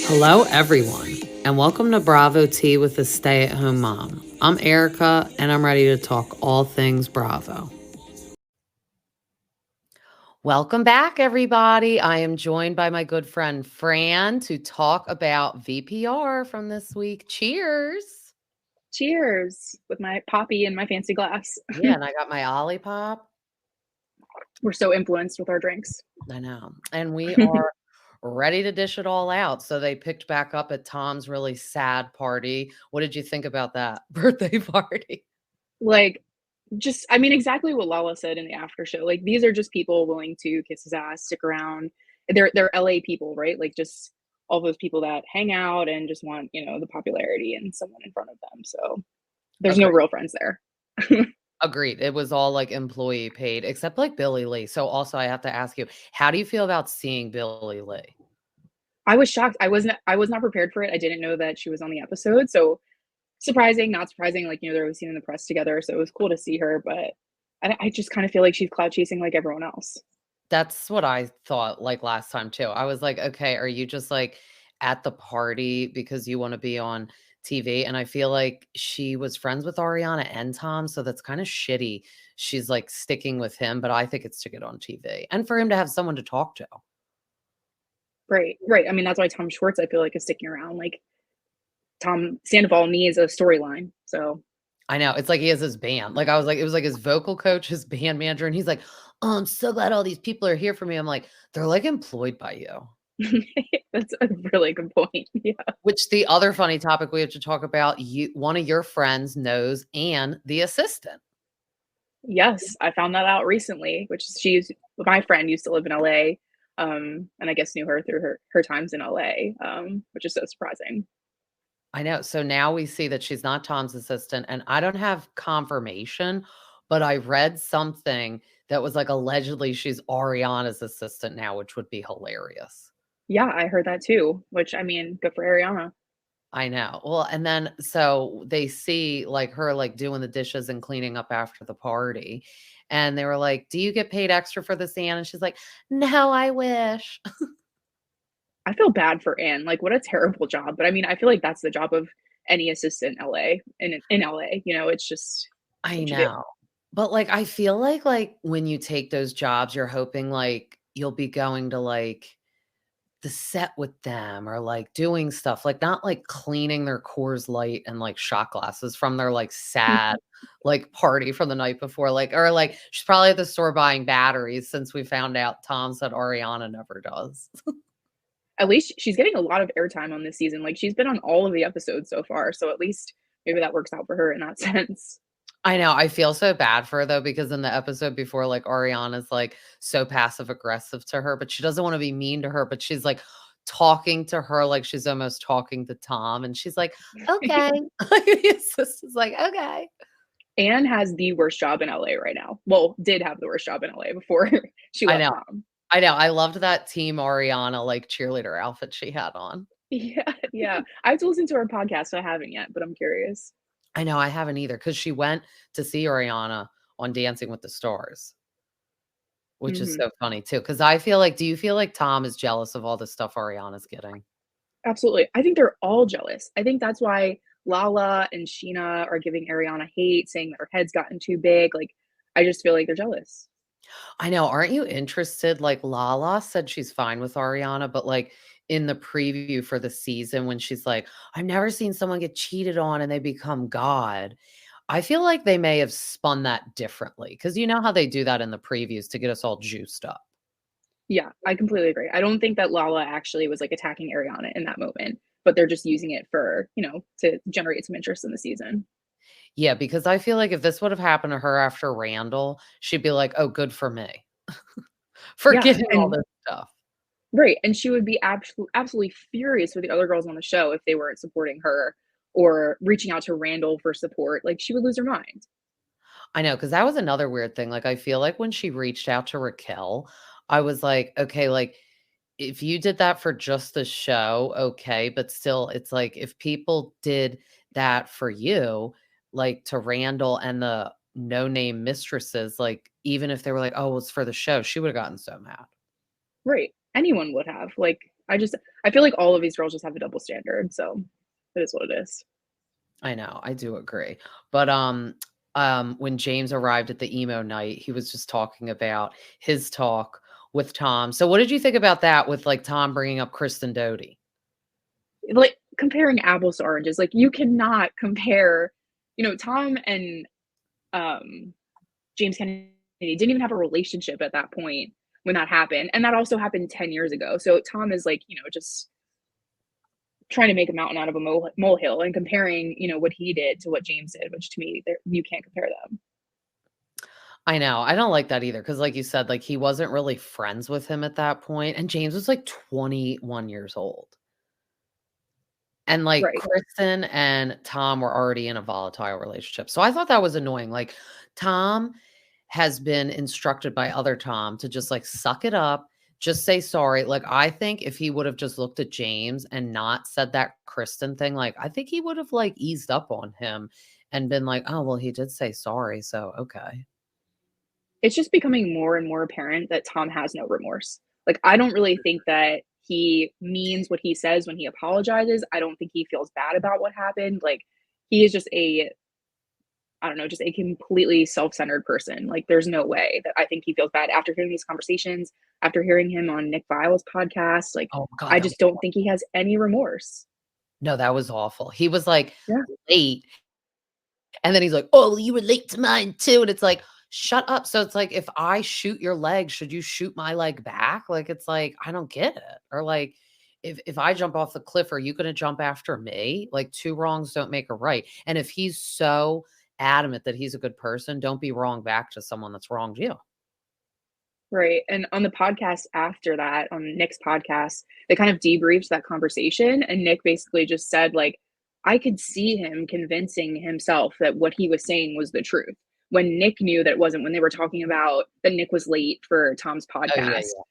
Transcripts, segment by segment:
Hello, everyone, and welcome to Bravo Tea with a Stay at Home Mom. I'm Erika, and I'm ready to talk all things Bravo. Welcome back, everybody. I am joined by my good friend Fran to talk about VPR from this week. Cheers. Cheers with my poppy and my fancy glass. Yeah, and I got my Olipop. We're so influenced with our drinks. I know. And we are ready to dish it all out. So they picked back up at Tom's really sad party. What did you think about that birthday party? Like, I mean, exactly what Lala said in the after show. Like, these are just people willing to kiss his ass, stick around. They're LA people, right? Like, just all those people that hang out and just want, the popularity and someone in front of them. So there's no Agreed. real friends there. Agreed. It was all like employee paid, except like Billy Lee. So also I have to ask you, how do you feel about seeing Billy Lee? I was shocked. I was not prepared for it. I didn't know that she was on the episode. So surprising, not surprising. Like, they're always seen in the press together. So it was cool to see her, but I just kind of feel like she's cloud chasing like everyone else. That's what I thought like last time too. I was like, okay, are you just like at the party because you want to be on TV? And I feel like she was friends with Ariana and Tom, so that's kind of shitty. She's like sticking with him, but I think it's to get on TV and for him to have someone to talk to. Right, right. I mean, that's why Tom Schwartz, I feel like, is sticking around. Like, Tom Sandoval needs a storyline. So I know. It's like he has his band. Like I was like, it was like his vocal coach, his band manager, and he's like, "Oh, I'm so glad all these people are here for me." I'm like, they're like employed by you. that's a really good point. Yeah. Which the other funny topic we have to talk about, one of your friends knows Anne, the assistant. Yes, I found that out recently, my friend used to live in LA. And I guess knew her through her times in LA, which is so surprising. I know. So now we see that she's not Tom's assistant, and I don't have confirmation, but I read something that was like allegedly she's Ariana's assistant now, which would be hilarious. Yeah, I heard that too, which, I mean, good for Ariana. I know. Well, and then so they see like her like doing the dishes and cleaning up after the party. And they were like, "Do you get paid extra for this, Anne?" And she's like, "No, I wish." I feel bad for Anne. Like, what a terrible job. But I mean, I feel like that's the job of any assistant in LA in LA. It's just it's I what you do. know. But like I feel like when you take those jobs, you're hoping like you'll be going to like the set with them or like doing stuff like not like cleaning their Coors Light and like shot glasses from their like sad like party from the night before like or like she's probably at the store buying batteries since we found out Tom said Ariana never does. At least she's getting a lot of airtime on this season. Like, she's been on all of the episodes so far, so at least maybe that works out for her in that sense. I know. I feel so bad for her though because in the episode before like Ariana's like so passive aggressive to her but she doesn't want to be mean to her but she's like talking to her like she's almost talking to Tom and she's like, "Okay." His sister's like, "Okay." Anne has the worst job in LA right now. Well, did have the worst job in LA before she I left know. Tom. I know. I loved that Team Ariana, like, cheerleader outfit she had on. Yeah, yeah. I have to listen to her podcast, so I haven't yet, but I'm curious. I know, I haven't either because she went to see Ariana on Dancing with the Stars, which is Mhm. so funny too. Because I feel like do you feel like Tom is jealous of all the stuff Ariana's getting? Absolutely. I think they're all jealous. I think that's why Lala and Scheana are giving Ariana hate, saying that her head's gotten too big. Like, I just feel like they're jealous. I know, aren't you interested? Like, Lala said she's fine with Ariana, but, like, in the preview for the season when she's like, "I've never seen someone get cheated on and they become God." I feel like they may have spun that differently because you know how they do that in the previews to get us all juiced up. Yeah, I completely agree. I don't think that Lala actually was like attacking Ariana in that moment, but they're just using it for, to generate some interest in the season. Yeah, because I feel like if this would have happened to her after Randall, she'd be like, "Oh, good for me." For Yeah, getting all and this stuff. right, and she would be absolutely furious with the other girls on the show if they weren't supporting her or reaching out to Randall for support. Like, she would lose her mind. I know, because that was another weird thing, like, I feel like when she reached out to Raquel, I was like, "Okay, like, if you did that for just the show, okay, but still, it's like, if people did that for you, like, to Randall and the no-name mistresses, like, even if they were like, 'Oh, it's for the show,' she would've gotten so mad." Right. Anyone would have. Like, I feel like all of these girls just have a double standard, so it is what it is. I know, I do agree. But, when James arrived at the emo night, he was just talking about his talk with Tom. So what did you think about that with, like, Tom bringing up Kristen Doty? Like, comparing apples to oranges, like, you cannot compare, Tom and, um, James Kennedy didn't even have a relationship at that point when that happened, and that also happened 10 years ago, so Tom is, like, just trying to make a mountain out of a molehill and comparing, what he did to what James did, which to me, you can't compare them. I know, I don't like that either because, like you said, like, he wasn't really friends with him at that point, and James was, like, 21 years old. And, like, Right. Kristen and Tom were already in a volatile relationship, so I thought that was annoying, like, Tom has been instructed by other Tom to just, like, suck it up, just say sorry, like, I think if he would've just looked at James and not said that Kristen thing, like, I think he would've, like, eased up on him and been like, "Oh, well, he did say sorry, so okay." It's just becoming more and more apparent that Tom has no remorse. Like, I don't really think that he means what he says when he apologizes. I don't think he feels bad about what happened. Like, he is just I don't know, just a completely self-centered person. Like, there's no way that I think he feels bad after hearing these conversations, after hearing him on Nick Vile's podcast. Like, Oh god, I that was just don't awful. think he has any remorse. No, that was awful. He was, like, Yeah. late. And then he's like, "Oh, you were late to mine too." And it's like, shut up. So it's like, if I shoot your leg, should you shoot my leg back? Like, it's like, I don't get it. Or like, if I jump off the cliff, are you gonna jump after me? Like, two wrongs don't make a right. And if he's so adamant that he's a good person, don't be wrong back to someone that's wronged you. Right, and on the podcast after that, on Nick's podcast, they kind of debriefed that conversation, and Nick basically just said, like, I could see him convincing himself that what he was saying was the truth, when Nick knew that it wasn't, when they were talking about that Nick was late for Tom's Oh, yeah, podcast. yeah.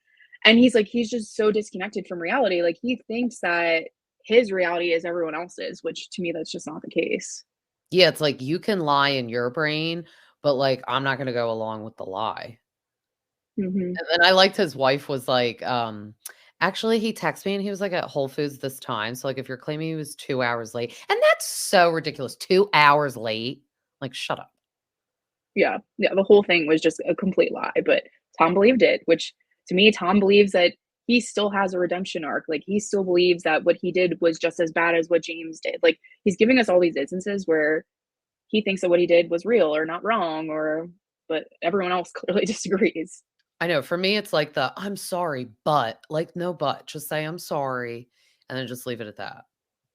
And he's like, he's just so disconnected from reality, like, he thinks that his reality is everyone else's, which to me, that's just not the case. Yeah, it's like you can lie in your brain, but like I'm not gonna go along with the lie. Mhm. And then I liked his wife was like, actually, he texted me and he was like at Whole Foods this time. So, like, if you're claiming he was 2 hours late, and that's so ridiculous. 2 hours late. Like, shut up. Yeah, yeah, the whole thing was just a complete lie, but Tom believed it, which to me, Tom believes that he still has a redemption arc. Like, he still believes that what he did was just as bad as what James did. Like, he's giving us all these instances where he thinks that what he did was real or not wrong, or but everyone else clearly disagrees. I know for me, it's like the I'm sorry, but like, no, but just say I'm sorry and then just leave it at that.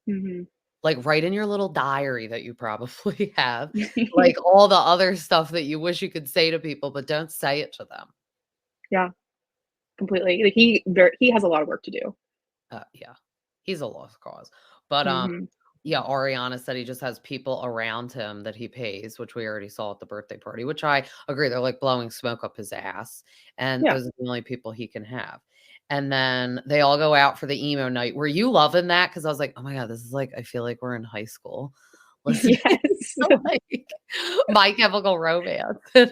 Mhm. Like, write in your little diary that you probably have, like all the other stuff that you wish you could say to people, but don't say it to them. Yeah, completely. Like, he has a lot of work to do. Yeah, he's a lost cause. But, Mhm. yeah, Ariana said he just has people around him that he pays, which we already saw at the birthday party, which I agree. They're like blowing smoke up his ass, and Yeah. those are the only people he can have. And then they all go out for the emo night. Were you loving that? Because I was like, oh my God, this is like, I feel like we're in high school listening Yes. to like My Chemical Romance. Yeah.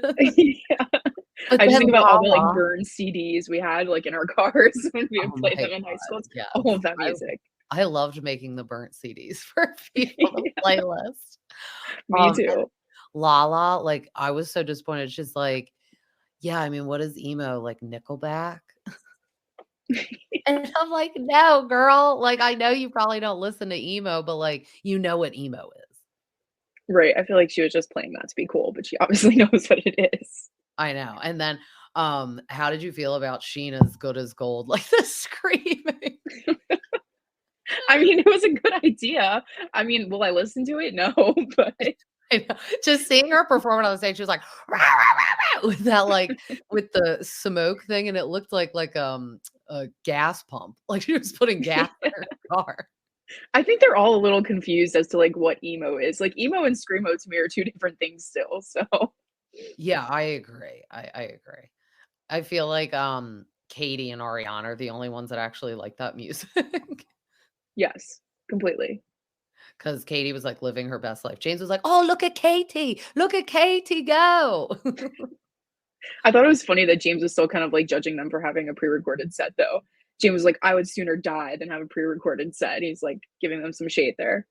But I just then think about all the, like, Lala. burned CDs we had, like, in our cars when we would Oh play my them in high school. God. It's Yes. all of that I music. I loved making the burnt CDs for people to Yeah, playlist. me And too. Lala, like, I was so disappointed. She's like, "Yeah, I mean, what is emo? Like Nickelback?" And I'm like, "No, girl. Like, I know you probably don't listen to emo, but, like, you know what emo is." Right, I feel like she was just playing that to be cool, but she obviously knows what it is. I know. And then, how did you feel about Sheena's Good as Gold? Like, the screaming. I mean, it was a good idea. I mean, will I listen to it? No, but I know. Just seeing her perform it on the stage, she was like, "Rah, rah, rah, rah," with that, like, with the smoke thing, and it looked like, a gas pump, like she was putting gas in her car. I think they're all a little confused as to, like, what emo is. Like, emo and screamo to me are 2 different things still, so Yeah, I agree. I agree. I feel like, Katie and Ariana are the only ones that actually like that music yes, completely. because Katie was, like, living her best life. James was like, "Oh, look at Katie. Look at Katie go." I thought it was funny that James was still kind of, like, judging them for having a pre-recorded set, though. James was like, "I would sooner die than have a pre-recorded set." He's, like, giving them some shade there.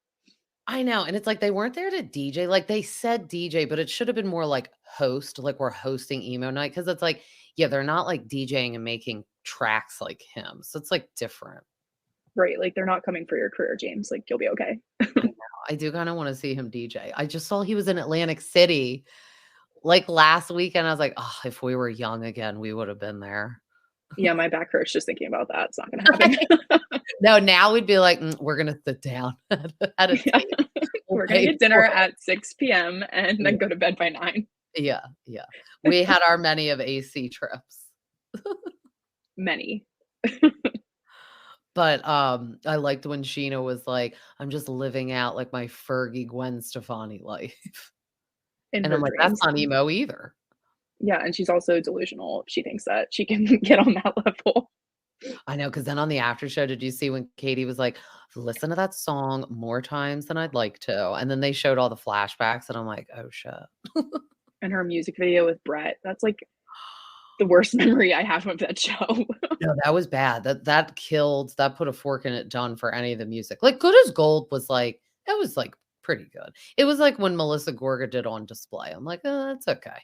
I know, and it's like they weren't there to DJ, like, they said DJ, but it should have been more like host, like we're hosting emo night because it's like, yeah, they're not, like, DJing and making tracks like him, so it's, like, different. Right, like, they're not coming for your career, James, like, you'll be okay. I know, I do kinda wanna see him DJ. I just saw he was in Atlantic City, like, last weekend, I was like, "Oh, if we were young again, we would have been there." Yeah, my back hurts just thinking about that, it's not gonna happen. No, now we'd be like, we're gonna sit down at a Yeah. table. We'll We're gonna pay get dinner for it." at 6 p.m. and Yeah, then go to bed by 9. yeah, yeah. We had our many of AC trips. Many. But, I liked when Scheana was like, "I'm just living out, like, my Fergie Gwen Stefani life." In And her I'm like, "That's dreams. not emo either." Yeah, and she's also delusional if she thinks that she can get on that level. I know, because then on the after show, did you see when Katie was like, "Listen to that song more times than I'd like to," and then they showed all the flashbacks, and I'm like, "Oh, shit." And her music video with Brett, that's, like, the worst memory I have of that show. No, that was bad. That killed that put a fork in it done for any of the music. Like, Good as Gold was like it was, like, pretty good. It was like when Melissa Gorga did On Display. I'm like, it's okay."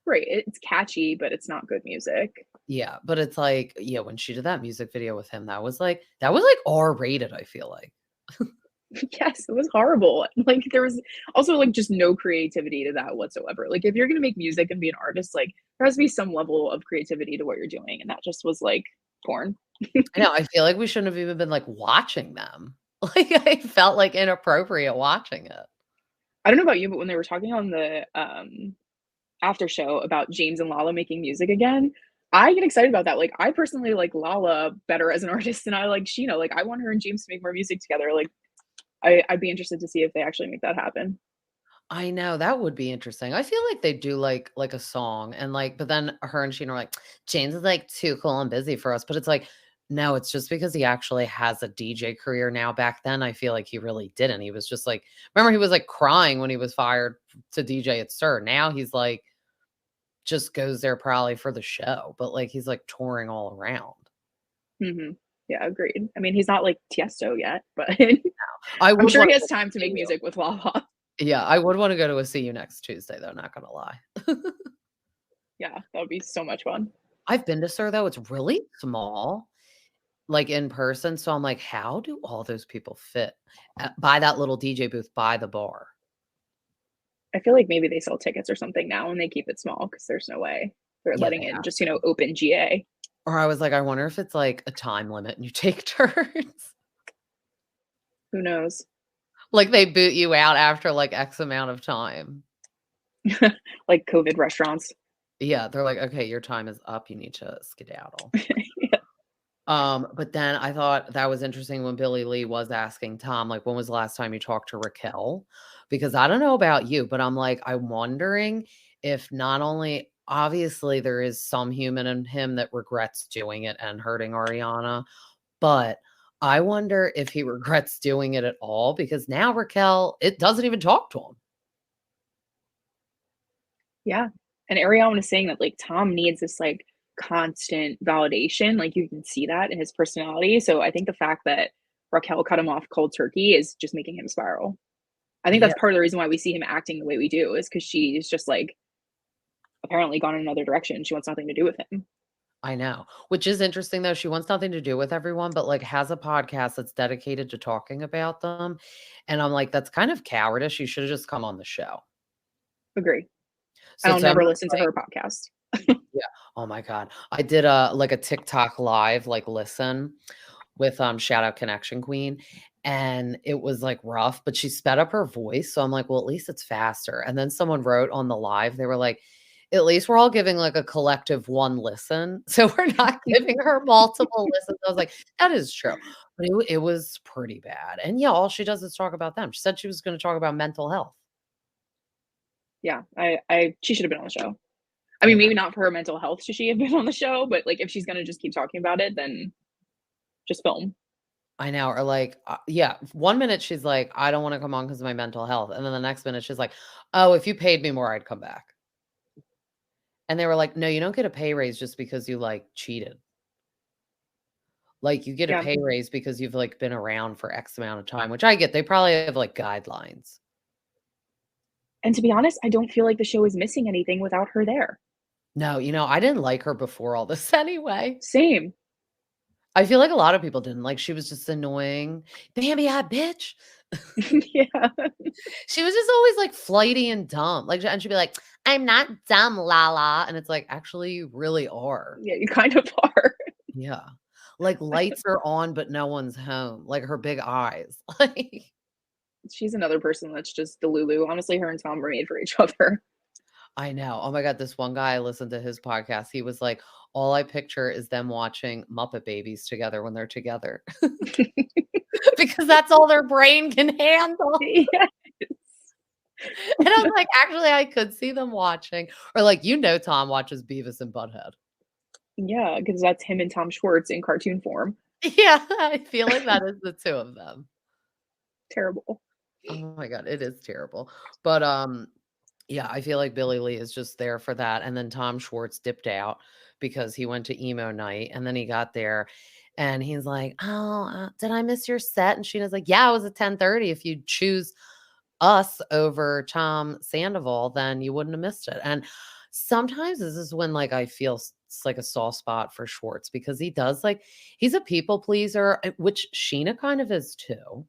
Right, it's catchy, but it's not good music. Yeah, but it's like, yeah, when she did that music video with him, that was like R-rated, I feel like. Yes, it was horrible. Like, there was also, like, just no creativity to that whatsoever. Like, if you're gonna make music and be an artist, like, there has to be some level of creativity to what you're doing, and that just was, like, porn. I know, I feel like we shouldn't have even been, like, watching them. Like, I felt, like, inappropriate watching it. I don't know about you, but when they were talking on the, after show about James and Lala making music again, I get excited about that. Like, I personally like Lala better as an artist than I like Sheena. Like, I want her and James to make more music together. Like, I'd be interested to see if they actually make that happen. I know, that would be interesting. I feel like they do, like, a song and, like but then her and Sheena are like, "James is, like, too cool and busy for us," but it's like, no, it's just because he actually has a DJ career now. Back then, I feel like he really didn't. He was just, like remember he was, like, crying when he was fired to DJ at SUR. Now he's, like just goes there probably for the show, but, like, he's, like, touring all around. Mhm. Yeah, agreed. I mean, he's not like Tiesto yet, but I I'm would sure wanna he go has time to see make you. music with Lala. Yeah, I would wanna go to a See You Next Tuesday, though, not gonna lie. Yeah, that would be so much fun. I've been to SUR, though, it's really small, like, in person, so I'm like, "How do all those people fit by that little DJ booth by the bar?" I feel like maybe they sell tickets or something now and they keep it small because there's no way they're Yeah, letting they in have just, to. open GA. Or I was like, "I wonder if it's, like, a time limit and you take turns." Who knows? Like, they boot you out after, like, X amount of time. Like COVID restaurants. Yeah, they're like, "Okay, your time is up, you need to skedaddle." Yeah. But then I thought that was interesting when Billy Lee was asking Tom, like, "When was the last time you talked to Raquel?" Because I don't know about you, but I'm like, I'm wondering if not only obviously there is some human in him that regrets doing it and hurting Ariana, but I wonder if he regrets doing it at all because now Raquel, it doesn't even talk to him. Yeah. And Ariana was saying that, like, Tom needs this, like, constant validation, like, you can see that in his personality, so I think the fact that Raquel cut him off cold turkey is just making him spiral. I think Yeah, that's part of the reason why we see him acting the way we do is because she's just, like, apparently gone in another direction, she wants nothing to do with him. I know. Which is interesting though. She wants nothing to do with everyone, but like has a podcast that's dedicated to talking about them. And I'm like, that's kind of cowardice. You should have just come on the show. Agree. And So I'll Tim never was listen to like, her podcast. yeah. Oh my God. I did a TikTok live, like listen with Shout Out Connection Queen. And it was like rough, but she sped up her voice. So I'm like, well, at least it's faster. And then someone wrote on the live, they were like, at least we're all giving like a collective one listen. So we're not giving her multiple listens. I was like, that is true. But it was pretty bad. And yeah, all she does is talk about them. She said she was going to talk about mental health. Yeah, I she should have been on the show. I I mean, know. maybe not for her mental health should she have been on the show, but, like, if she's gonna just keep talking about it, then just film. I know. Or like, yeah, 1 minute she's like, I don't want to come on because of my mental health. And then the next minute she's like, oh, if you paid me more, I'd come back. And they were like, "No, you don't get a pay raise just because you, like, cheated." Like, you get a Yeah. pay raise because you've, like, been around for X amount of time, which I get. They probably have, like, guidelines. And to be honest, I don't feel like the show is missing anything without her there. No, I didn't like her before all this anyway. Same. I feel like a lot of people didn't, like, she was just annoying. "Bambi-eyed bitch." Yeah. She was just always, like, flighty and dumb, like, and she'd be like, "I'm not dumb, Lala," and it's like, "Actually, you really are." Yeah, you kind of are. Yeah. Like, lights are on, but no one's home, like, her big eyes, like She's another person that's just Delulu. Honestly, her and Tom were made for each other. I know. Oh my god, this one guy, I listened to his podcast, he was like, "All I picture is them watching Muppet Babies together when they're together." Because that's all their brain can handle. Yes. And I was like, "Actually, I could see them watching," or like, Tom watches Beavis and Butthead. Yeah, because that's him and Tom Schwartz in cartoon form. Yeah, I feel like that is the 2 of them. Terrible. Oh my god, it is terrible. But, yeah, I feel like Billy Lee is just there for that, and then Tom Schwartz dipped out because he went to emo night, and then he got there, and he's like, "Oh, did I miss your set?" And Sheena's like, "Yeah, it was at 10:30. If you choose us over Tom Sandoval, then you wouldn't have missed it." And sometimes this is when, like, I feel it's like a soft spot for Schwartz because he does, like he's a people pleaser, which Sheena kind of is too.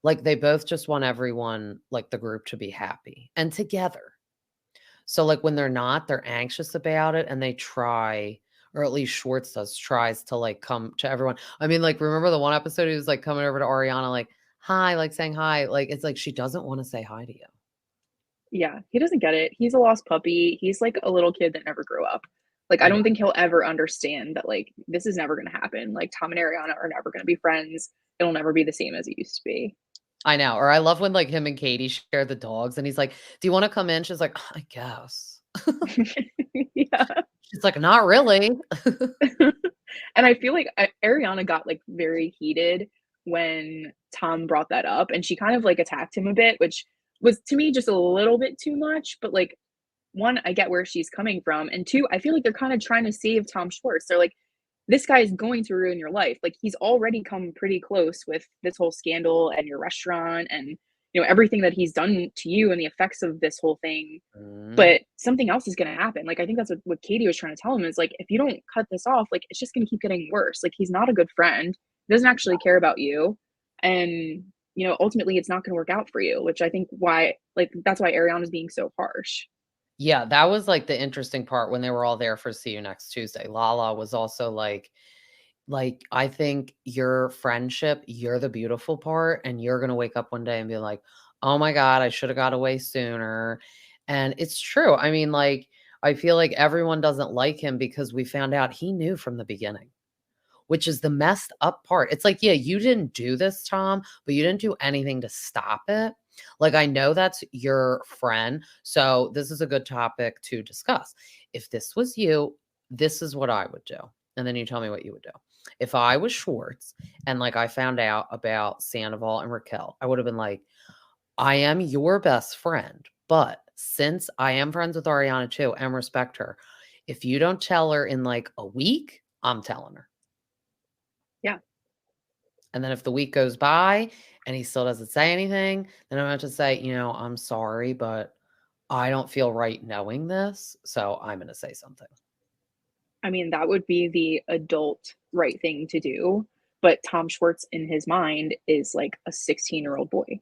Like, they both just want everyone, like, the group to be happy and together. So, like, when they're not, they're anxious about it and they try, or at least Schwartz does, tries to, like, come to everyone. I mean, like, remember the one episode he was, like, coming over to Ariana, like, "Hi," like, saying hi, like, it's like she doesn't wanna say hi to you. Yeah, he doesn't get it. He's a lost puppy. He's like a little kid that never grew up. Like, I I know. don't think he'll ever understand that, like, this is never gonna happen. Like, Tom and Ariana are never gonna be friends. It'll never be the same as it used to be. I know, or I love when, like, him and Katie share the dogs, and he's like, "Do you wanna come in?" She's like, "I guess." Yeah. She's like, "Not really." And I feel like Ariana got, like, very heated when Tom brought that up, and she kind of, like, attacked him a bit, which was, to me, just a little bit too much, but, like, 1, I get where she's coming from, and 2, I feel like they're kinda trying to save Tom Schwartz. They're like, "This guy is going to ruin your life." Like, he's already come pretty close with this whole scandal and your restaurant and, everything that he's done to you and the effects of this whole thing, Mhm. but something else is gonna happen. Like, I think that's what Katie was trying to tell him is, like, "If you don't cut this off, like, it's just gonna keep getting worse." Like, he's not a good friend. He doesn't actually care about you, and, ultimately, it's not gonna work out for you, which I think why like, that's why Ariana's being so harsh. Yeah, that was, like, the interesting part when they were all there for See You Next Tuesday. Lala was also like, "I think your friendship, you're the beautiful part, and you're gonna wake up one day and be like, 'Oh my god, I shoulda got away sooner.'" And it's true. I mean, like, I feel like everyone doesn't like him because we found out he knew from the beginning, which is the messed up part. It's like, yeah, you didn't do this, Tom, but you didn't do anything to stop it. Like, I know that's your friend, so this is a good topic to discuss. If this was you, this is what I would do, and then you tell me what you would do. If I was Schwartz and, like, I found out about Sandoval and Raquel, I would have been like, "I am your best friend, but since I am friends with Ariana too and respect her, if you don't tell her in, like, a week, I'm telling her." Yeah. And then if the week goes by and he still doesn't say anything, then I'm going to say, "I'm sorry, but I don't feel right knowing this, so I'm going to say something." I mean, that would be the adult right thing to do, but Tom Schwartz in his mind is like a 16-year-old boy.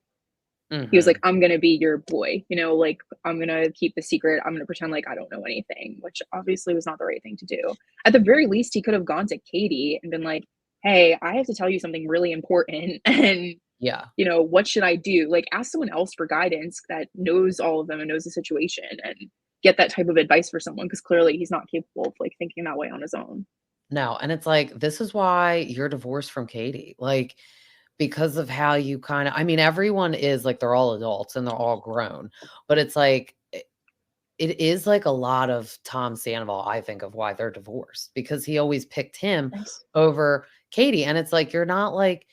He was like, Mhm. "I'm gonna be your boy," like, "I'm gonna keep the secret, I'm gonna pretend like I don't know anything," which obviously was not the right thing to do. At the very least, he could have gone to Katie and been like, "Hey, I have to tell you something really important, and, Yeah. what should I do?" Like, ask someone else for guidance that knows all of them and knows the situation and get that type of advice for someone because clearly he's not capable of, like, thinking that way on his own. No, and it's like, this is why you're divorced from Katie. Like, because of how you kinda I mean, everyone is like, they're all adults and they're all grown, but it's like, it is like a lot of Tom Sandoval, I think, of why they're divorced because he always picked him Nice. over Katie, and it's like, you're not, like,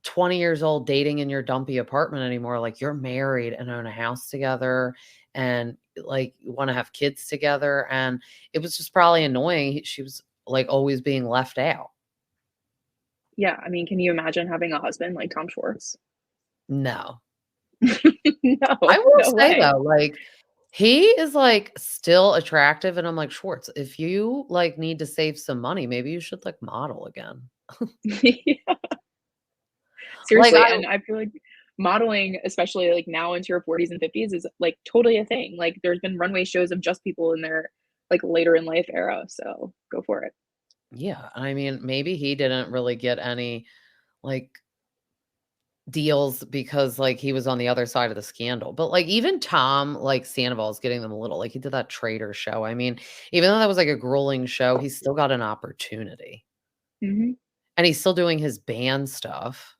20 years old dating in your dumpy apartment anymore, like, you're married and own a house together and, like, you wanna have kids together, and it was just probably annoying. She was, like, always being left out. Yeah, I mean, can you imagine having a husband like Tom Schwartz? No. I No, will no say way. though, like, he is, like, still attractive, and I'm like, "Schwartz, if you, like, need to save some money, maybe you should, like, model again." Yeah, Like, seriously, and I feel like modeling, especially, like, now into your 40s and 50s is, like, totally a thing. Like, there's been runway shows of just people in their, like, later in life era, so go for it. yeah, I mean, maybe he didn't really get any, like, deals because, like, he was on the other side of the scandal, but, like, even Tom, like, Sandoval is getting them a little like, he did that Trader show. I mean, even though that was, like, a grueling show, he still got an opportunity, Mhm. and he's still doing his band stuff,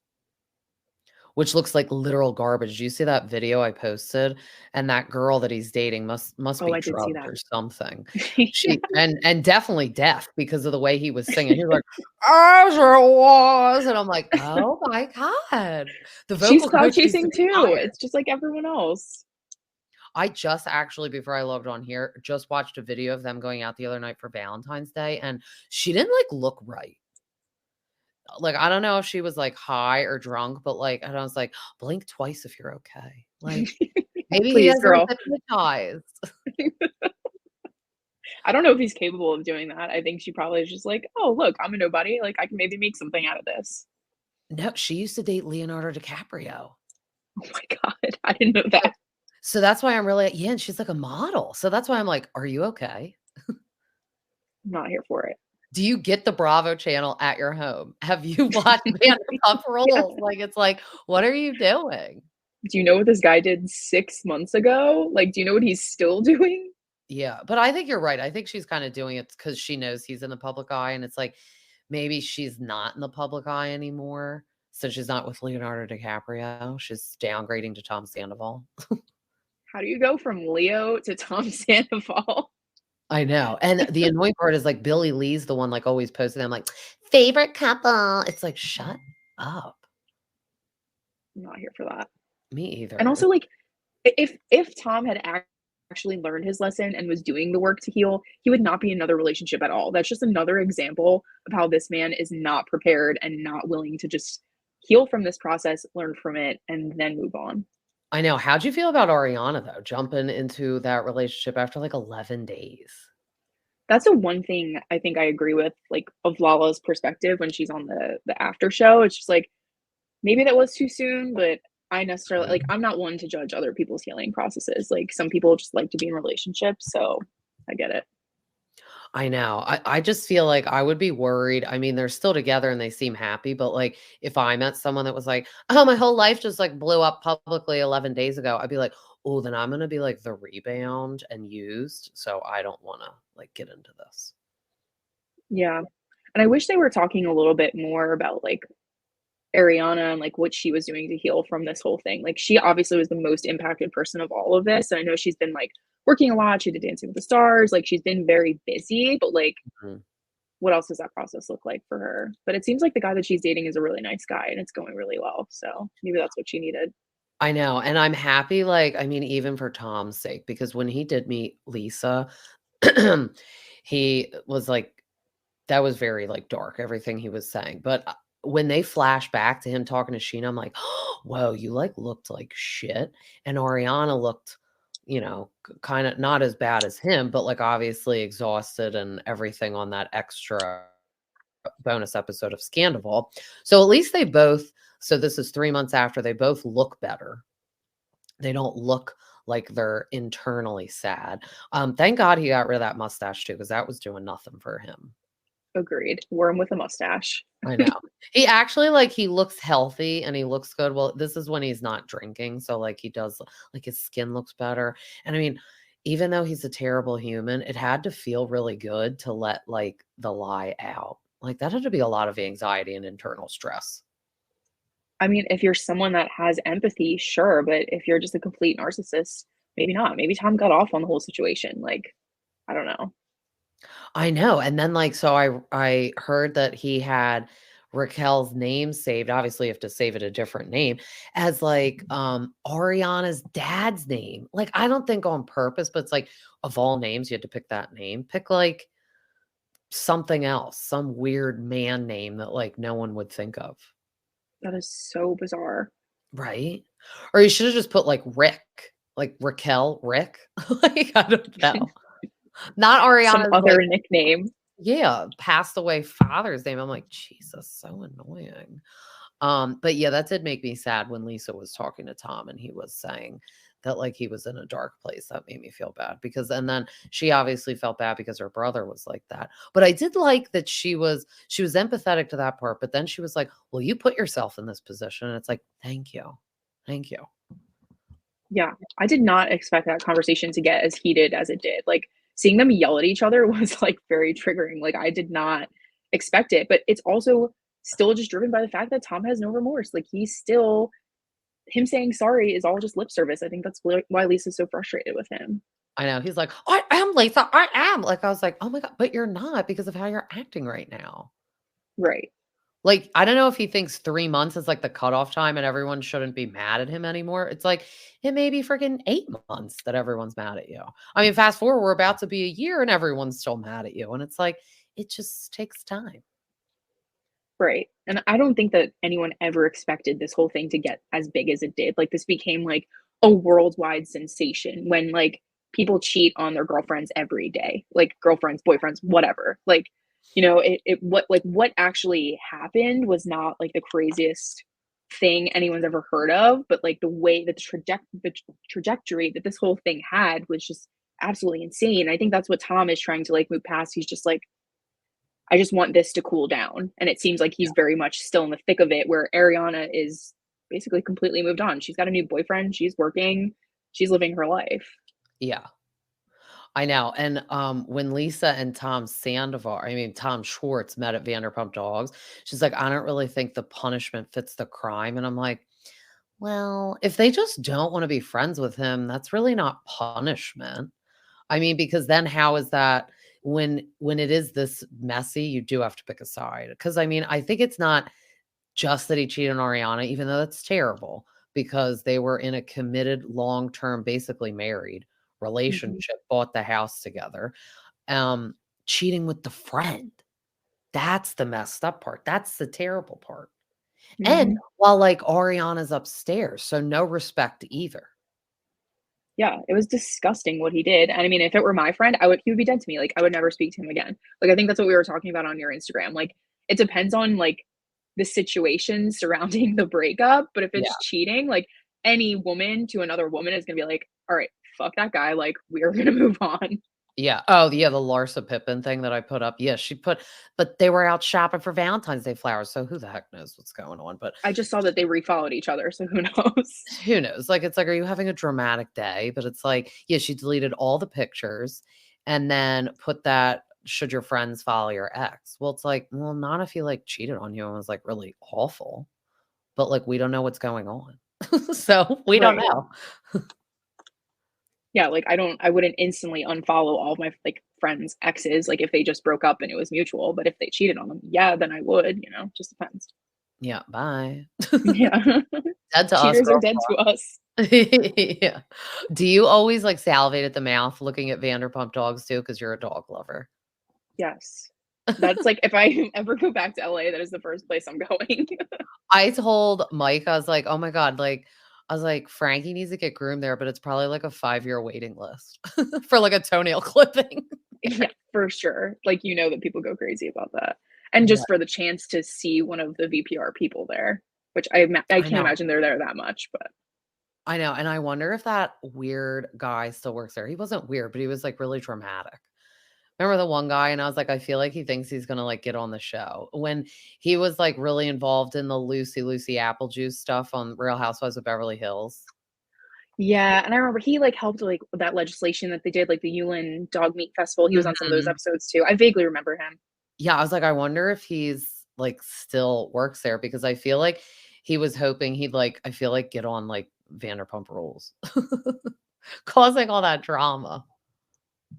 which looks like literal garbage. Do you see that video I posted? And that girl that he's dating must Oh, be I did see drugged that. or something. Yeah. She and definitely deaf because of the way he was singing. He was like, "As it was," and I'm like, "Oh my god." The She's vocal cloud coach needs to chasing be too, fired. it's just like everyone else. I just actually, before I logged on here, just watched a video of them going out the other night for Valentine's Day, and she didn't, like, look right. Like, I don't know if she was, like, high or drunk, but, like, and I was like, "Blink twice if you're okay." Like, maybe he Please, has her girl. hypnotized. I don't know if he's capable of doing that. I think she probably is just like, "Oh, look, I'm a nobody, like, I can maybe make something out of this." No, she used to date Leonardo DiCaprio. Oh my god, I didn't know So that. so that's why I'm really yeah, and she's like a model. So that's why I'm like, "Are you okay? I'm not here for it. Do you get the Bravo channel at your home? Have you watched Vanderpump Yeah. Rules?" Like, it's like, "What are you doing?" Do you know what this guy did 6 months ago? Like, do you know what he's still doing? Yeah, but I think you're right. I think she's kinda doing it because she knows he's in the public eye, and it's like, maybe she's not in the public eye anymore, so she's not with Leonardo DiCaprio. She's downgrading to Tom Sandoval. How do you go from Leo to Tom Sandoval? I know, and the annoying part is, like, Billie Lee's the one, like, always posting them, like, "Favorite couple." It's like, "Shut up." I'm not here for that. Me And either. also, like, if Tom had actually learned his lesson and was doing the work to heal, he would not be in another relationship at all. That's just another example of how this man is not prepared and not willing to just heal from this process, learn from it, and then move on. I know. How'd you feel about Ariana, though, jumping into that relationship after, like, 11 days? That's the one thing I think I agree with, like, of Lala's perspective when she's on the after show. It's just like, maybe that was too soon, but I necessarily like, Mhm. I'm not one to judge other people's healing processes. Like, some people just like to be in relationships, so I get it. I know. I just feel like I would be worried. I mean, they're still together and they seem happy, but, like, if I met someone that was like, "Oh, my whole life just, like, blew up publicly 11 days ago," I'd be like, "Oh, then I'm gonna be, like, the rebound and used, so I don't wanna, like, get into this." Yeah. And I wish they were talking a little bit more about, like, Ariana and, like, what she was doing to heal from this whole thing. Like, she obviously was the most impacted person of all of this, and I know she's been, like, working a lot, she did Dancing with the Stars, like, she's been very busy, but, like, Mhm. what else does that process look like for her? But it seems like the guy that she's dating is a really nice guy, and it's going really well, so maybe that's what she needed. I know, and I'm happy, like, I mean, even for Tom's sake, because when he did meet Lisa, he was like that was very, like, dark, everything he was saying, but, when they flash back to him talking to Scheana, I'm like, "Whoa, you, like, looked like shit," and Ariana looked, kinda not as bad as him, but, like, obviously exhausted and everything on that extra bonus episode of Scandoval, so at least they both so this is 3 months after, they both look better. They don't look like they're internally sad. Thank God he got rid of that mustache too, because that was doing nothing for him. Agreed. Worm with a mustache. I know. He actually, like, he looks healthy and he looks good. Well, this is when he's not drinking, so, like, he does like, his skin looks better, and I mean, even though he's a terrible human, it had to feel really good to let, like, the lie out. Like, that had to be a lot of anxiety and internal stress. I mean, if you're someone that has empathy, sure, but if you're just a complete narcissist, maybe not. Maybe Tom got off on the whole situation, like, I don't know. I know, and then, like, so I heard that he had Raquel's name saved, obviously you have to save it a different name, as, like, Ariana's dad's name. Like, I don't think on purpose, but it's like, of all names, you had to pick that name. Pick, like, something else, some weird man name that like no one would think of. That is so bizarre. Right? Or you should have just put like Rick, like Raquel, Rick. Like, I don't know. Not Some Ariana's other like, nickname. yeah, passed away father's name. I'm like, Jesus, so annoying. But yeah, that did make me sad when Lisa was talking to Tom and he was saying that like he was in a dark place. That made me feel bad because and then she obviously felt bad because her brother was like that. But I did like that she was empathetic to that part, but then she was like, "Well, you put yourself in this position." And it's like, "Thank you. Thank you." Yeah, I did not expect that conversation to get as heated as it did. Like, seeing them yell at each other was, like, very triggering. Like, I did not expect it, but it's also still just driven by the fact that Tom has no remorse. Like, he's still him saying sorry is all just lip service. I think that's why Lisa's so frustrated with him. I know. He's like, "I am Lisa. I am." Like I was like, "Oh my god, but you're not because of how you're acting right now." Right. Like, I don't know if he thinks 3 months is, like, the cutoff time and everyone shouldn't be mad at him anymore. It's like, it may be freaking 8 months that everyone's mad at you. I mean, fast forward, we're about to be a year and everyone's still mad at you, and it's like, it just takes time. Right. And I don't think that anyone ever expected this whole thing to get as big as it did. Like, this became like a worldwide sensation when like people cheat on their girlfriends every day, like girlfriends, boyfriends, whatever. Like, what actually happened was not like the craziest thing anyone's ever heard of, but like the way that the trajectory that this whole thing had was just absolutely insane. I think that's what Tom is trying to like move past. He's just like, I just want this to cool down. And it seems like he's very much still in the thick of it, where Ariana is basically completely moved on. She's got a new boyfriend, she's working, she's living her life. Yeah, I know, and, when Lisa and Tom Sandoval I mean, Tom Schwartz met at Vanderpump Dogs, she's like, "I don't really think the punishment fits the crime," and I'm like, "Well, if they just don't wanna be friends with him, that's really not punishment." I mean, because then how is that when it is this messy, you do have to pick a side. Because I mean, I think it's not just that he cheated on Ariana, even though that's terrible, because they were in a committed, long-term, basically married Mhm. relationship, bought the house together. Um, Cheating with the friend. That's the messed up part. That's the terrible part. And Mhm. while like Ariana's upstairs, so no respect either. Yeah, it was disgusting what he did. And I mean, if it were my friend, he would be dead to me. Like, I would never speak to him again. Like, I think that's what we were talking about on your Instagram. Like, it depends on like the situation surrounding the breakup, but if Yeah. it's cheating, like any woman to another woman is gonna be like, all right, fuck that guy. Like, we are gonna move on. Yeah. Oh, yeah, the Larsa Pippen thing that I put up. Yeah, she put but they were out shopping for Valentine's Day flowers, so who the heck knows what's going on, but I just saw that they refollowed each other, so who knows? who knows? Like, it's like, are you having a dramatic day? But it's like, yeah, she deleted all the pictures and then put that, "Should your friends follow your ex?" Well, it's like, well, not if he, like, cheated on you and was, like, really awful, but, like, we don't know what's going on. So, we don't Right. know. Yeah, like I wouldn't instantly unfollow all of my like friends' exes, like if they just broke up and it was mutual. But if they cheated on them, yeah, then I would, just depends. Yeah, bye. Yeah. Dead to us, Cheaters are girl. dead to us. Yeah. Do you always, like, salivate at the mouth looking at Vanderpump Dogs too? Because 'Cause you're a dog lover. Yes. That's like if I ever go back to LA, that is the first place I'm going. I told Mike, I was like, "Oh my god," like, I was like, "Frankie needs to get groomed there, but it's probably like a 5-year waiting list for, like, a toenail clipping." Yeah, for sure. Like, that people go crazy about that. And Yeah, just for the chance to see one of the VPR people there, which I I can't know, imagine they're there that much, but I know, and I wonder if that weird guy still works there. He wasn't weird, but he was, like, really dramatic. Remember the one guy? And I was like, "I feel like he thinks he's gonna, like, get on the show." When he was, like, really involved in the Lucy apple juice stuff on Real Housewives of Beverly Hills. yeah, and I remember he, like, helped, like, with that legislation that they did, like, the Yulin Dog Meat Festival. He was on some of those Mhm. episodes too. I vaguely remember him. Yeah, I was like, I wonder if he's, like, still works there because I feel like he was hoping he'd, like, I feel like, get on, like, Vanderpump Rules, causing all that drama.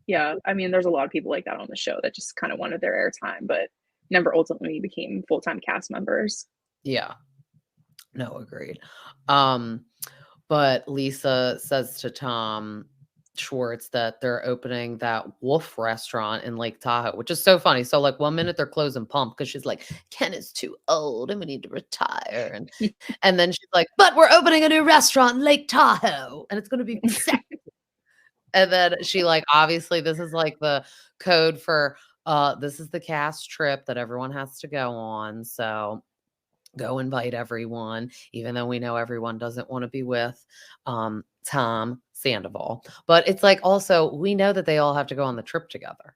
Yeah, I mean, there's a lot of people like that on the show that just kinda wanted their airtime, but never ultimately became full-time cast members. Yeah. No, agreed. Um, but Lisa says to Tom Schwartz that they're opening that wolf restaurant in Lake Tahoe, which is so funny. So like one minute they're closing Pump because she's like, Ken is too old and we need to retire. And then she's like, but we're opening a new restaurant in Lake Tahoe and it's gonna be sick. And then she like, obviously this is like the code for this is the cast trip that everyone has to go on. So go invite everyone, even though we know everyone doesn't want to be with Tom Sandoval. But it's like also we know that they all have to go on the trip together.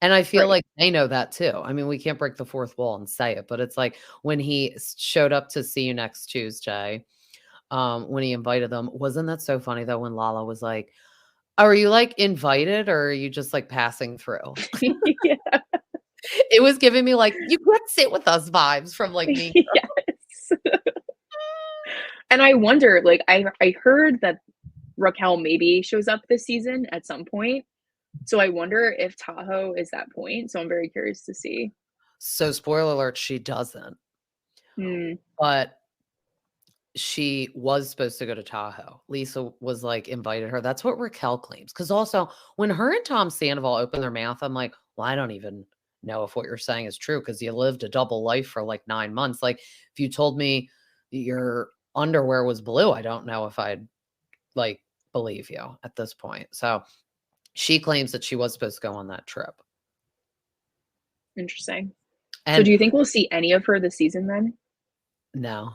And I feel Right. like they know that too. I mean, we can't break the fourth wall and say it, but it's like when he showed up to see you next Tuesday, when he invited them, wasn't that so funny though when Lala was like, are you like invited or are you just like passing through? Yeah. It was giving me like, you can't sit with us vibes from like me. Yes. And I wonder, like, I heard that Raquel maybe shows up this season at some point. So I wonder if Tahoe is that point. So I'm very curious to see. So spoiler alert, she doesn't. Hmm. But she was supposed to go to Tahoe. Lisa was like invited her. That's what Raquel claims. Because also, when her and Tom Sandoval open their mouth, I'm like, well, I don't even know if what you're saying is true because you lived a double life for like 9 months. Like, if you told me your underwear was blue, I don't know if I'd like believe you at this point. So she claims that she was supposed to go on that trip. Interesting. So And do you think we'll see any of her this season then? no.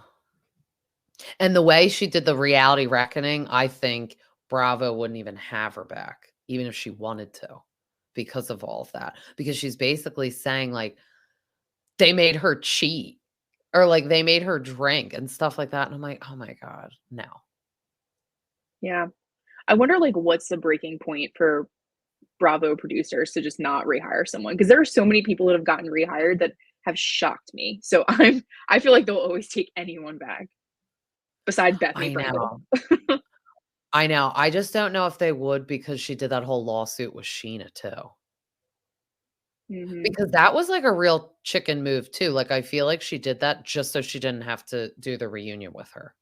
And the way she did the reality reckoning, I think Bravo wouldn't even have her back, even if she wanted to, because of all of that. Because she's basically saying, like, they made her cheat or like they made her drink and stuff like that. And I'm like, oh my God, no. Yeah. I wonder like what's the breaking point for Bravo producers to just not rehire someone? Because there are so many people that have gotten rehired that have shocked me. So I feel like they'll always take anyone back besides Bethany I Frankel. know. I know. I just don't know if they would because she did that whole lawsuit with Scheana too. Hmm. Because that was like a real chicken move too. Like I feel like she did that just so she didn't have to do the reunion with her.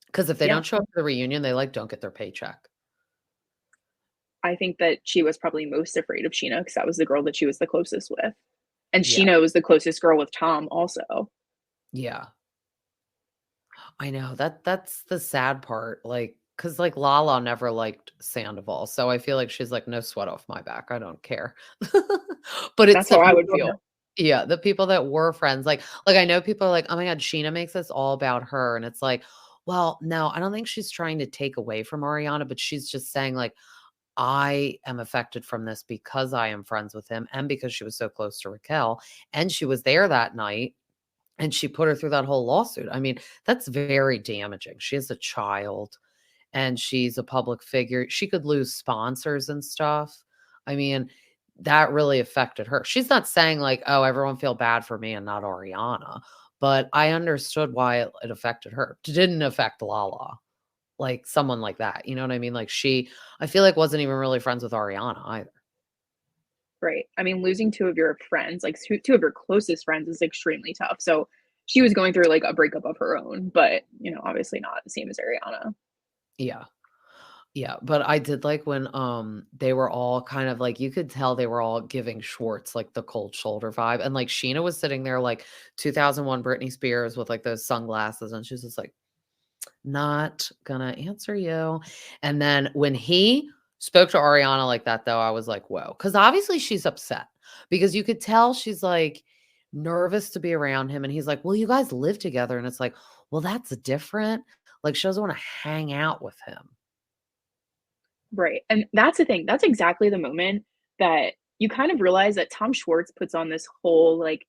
Because if they Yeah. don't show up for the reunion, they, like, don't get their paycheck. I think that she was probably most afraid of Scheana because that was the girl that she was the closest with. And Yeah, Scheana was the closest girl with Tom also. yeah. I know, that's the sad part, like, cause like, Lala never liked Sandoval, so I feel like she's like, "No sweat off my back, I don't care." But it's That's how the I would people feel. yeah, the people that were friends, like, I know people are like, "Oh my god, Sheena makes this all about her," and it's like, well, no, I don't think she's trying to take away from Ariana, but she's just saying, like, I am affected from this because I am friends with him and because she was so close to Raquel and she was there that night and she put her through that whole lawsuit. I mean, that's very damaging. She has a child and she's a public figure. She could lose sponsors and stuff. I mean, that really affected her. She's not saying like, "Oh, everyone feel bad for me and not Ariana," but I understood why it affected her. It didn't affect Lala. Like someone like that, you know what I mean? Like she I feel like wasn't even really friends with Ariana either. Right. I mean, losing two of your friends, like two of your closest friends, is extremely tough. So she was going through like a breakup of her own, but obviously not the same as Ariana. Yeah. Yeah, but I did like when, they were all kind of like you could tell they were all giving Schwartz, like, the cold shoulder vibe, and, like, Sheena was sitting there like 2001 Britney Spears with, like, those sunglasses, and she's just like, "Not gonna answer you." And then when he spoke to Ariana like that, though, I was like, "Whoa," because obviously she's upset because you could tell she's, like, nervous to be around him, and he's like, "Well, you guys live together," and it's like, "Well, that's different." Like, she doesn't wanna hang out with him. Right. And that's the thing. That's exactly the moment that you kind of realize that Tom Schwartz puts on this whole like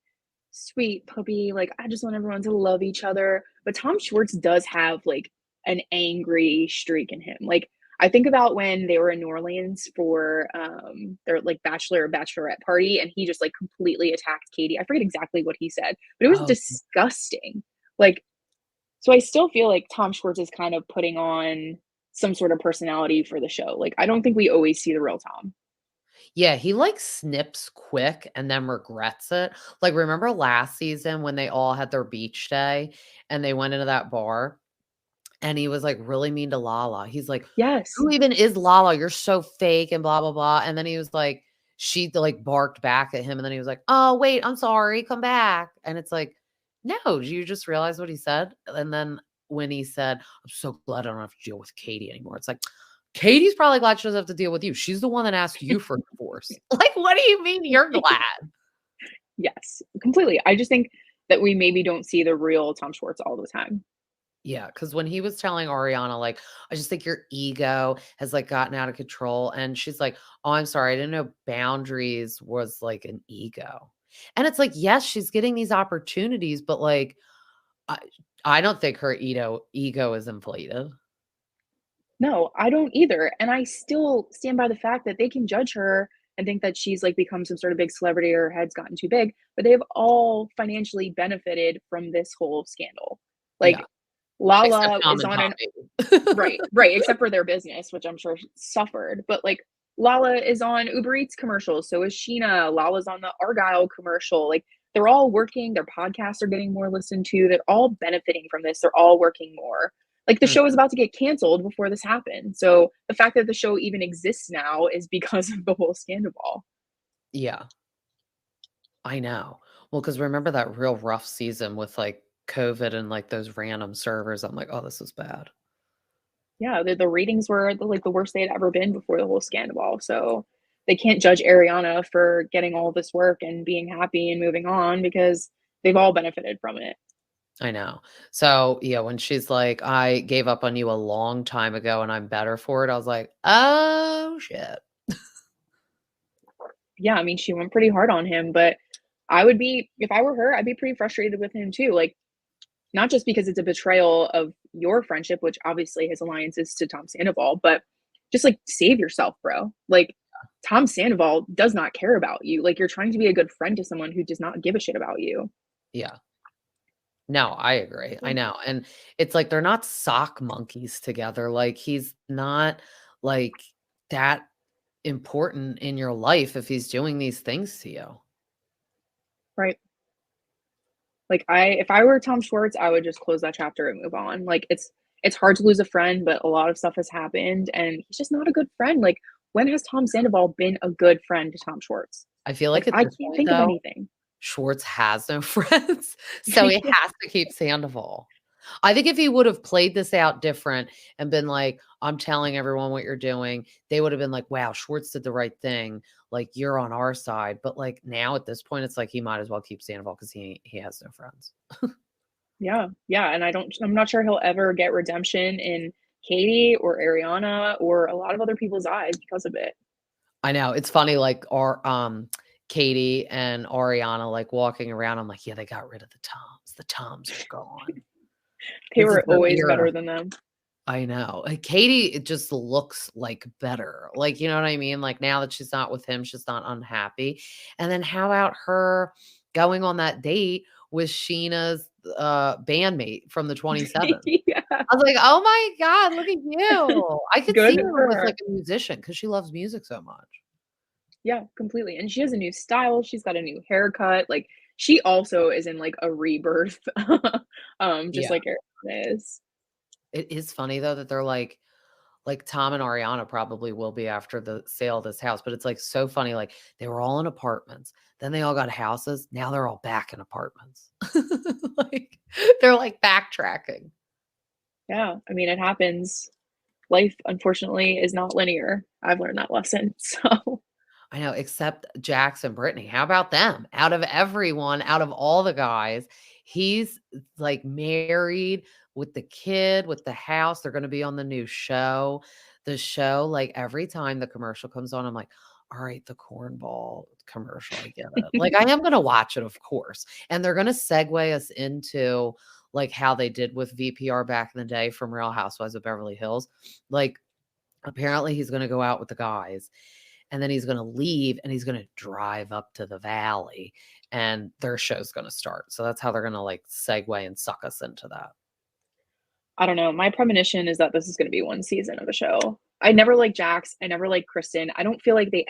sweet puppy, like I just want everyone to love each other. But Tom Schwartz does have like an angry streak in him. Like I think about when they were in New Orleans for their like bachelor or bachelorette party and he just like completely attacked Katie. I forget exactly what he said, but it was Oh. disgusting. Like so I still feel like Tom Schwartz is kind of putting on some sort of personality for the show. Like, I don't think we always see the real Tom. Yeah, he, like, snips quick and then regrets it. Like, remember last season when they all had their beach day and they went into that bar? and he was, like, really mean to Lala. He's like, Yes. "Who even is Lala? You're so fake and blah, blah, blah." And then he was like she, like, barked back at him, and then he was like, "Oh, wait, I'm sorry, come back." And it's like, "No, do you just realize what he said?" And then when he said, "I'm so glad I don't have to deal with Katie anymore." It's like, Katie's probably glad she doesn't have to deal with you. She's the one that asked you for a divorce. Like, what do you mean you're glad? Yes, completely. I just think that we maybe don't see the real Tom Schwartz all the time. Yeah, because when he was telling Ariana, like, "I just think your ego has, like, gotten out of control," and she's like, "Oh, I'm sorry, I didn't know boundaries was, like, an ego." And it's like, yes, she's getting these opportunities, but, like, I I don't think her ego is inflated. No, I don't either, and I still stand by the fact that they can judge her and think that she's, like, become some sort of big celebrity or her head's gotten too big, but they've all financially benefited from this whole scandal. Yeah, Like, except Lala Tom is and on an Tommy. right, right, except for their business, which I'm sure suffered, but, like, Lala is on Uber Eats commercials, so is Scheana, Lala's on the Argyle commercial, like, they're all working, their podcasts are getting more listened to, they're all benefiting from this, they're all working more. Like, the Mm, show is about to get canceled before this happened, so the fact that the show even exists now is because of the whole Scandoval. yeah, I know. Well, because remember that real rough season with, like, COVID and, like, those random servers? I'm like, "Oh, this is bad." Yeah, the ratings were the worst they had ever been before the whole scandal. So they can't judge Ariana for getting all this work and being happy and moving on because they've all benefited from it. I know. So, yeah, when she's like, "I gave up on you a long time ago and I'm better for it," I was like, "Oh, shit." Yeah, I mean, she went pretty hard on him, but I would be if I were her, I'd be pretty frustrated with him too. Like, not just because it's a betrayal of your friendship, which obviously his alliance is to Tom Sandoval, but just like save yourself, bro. Like Tom Sandoval does not care about you. Like you're trying to be a good friend to someone who does not give a shit about you. Yeah. No, I agree. I know, and it's like they're not sock monkeys together, like, he's not, like, that important in your life if he's doing these things to you. Right. Like if I were Tom Schwartz, I would just close that chapter and move on. Like it's hard to lose a friend, but a lot of stuff has happened and he's just not a good friend. Like when has Tom Sandoval been a good friend to Tom Schwartz? I feel Like like at I this can't point, think of though, anything. Schwartz has no friends, so he Yeah. has to keep Sandoval. I think if he would have played this out different and been like, "I'm telling everyone what you're doing," they would have been like, "Wow, Schwartz did the right thing. Like, you're on our side." But, like, now at this point, it's like he might as well keep Sandoval because he has no friends. Yeah. Yeah. And I'm not sure he'll ever get redemption in Katie or Ariana or a lot of other people's eyes because of it. I know, it's funny, like, Katie and Ariana, like, walking around, I'm like, "Yeah, they got rid of the Toms. The Toms are gone. They This is were their always era." better than them. I know. Katie, it just looks, like, better. Like, you know what I mean? Like, now that she's not with him, she's not unhappy. And then how about her going on that date with Sheena's, bandmate from the 27? Yeah. I was like, "Oh my god, look at you." I could see Good her for with, her. like, a musician because she loves music so much. Yeah, completely, and she has a new style, she's got a new haircut, like, she also is in, like, a rebirth, just Yeah. like Ariana is. It is funny though that they're like Tom and Ariana probably will be after the sale of this house, but it's like so funny. Like they were all in apartments, then they all got houses. Now they're all back in apartments. Like they're like backtracking. Yeah, I mean, it happens. Life, unfortunately, is not linear. I've learned that lesson, so I know, except Jax and Brittany. How about them? Out of everyone, out of all the guys, he's like married with the kid, with the house. They're going to be on the new show. The show, like every time the commercial comes on, I'm like, all right, the cornball commercial. I get it. Like, I am going to watch it, of course. And they're going to segue us into like how they did with VPR back in the day from Real Housewives of Beverly Hills. Like, apparently, he's going to go out with the guys and then he's gonna leave and he's gonna drive up to the valley and their show's gonna start. So that's how they're gonna like segue and suck us into that. I don't know, my premonition is that this is gonna be 1 season of a show. I never liked Jax, I never liked Kristen, I don't feel like they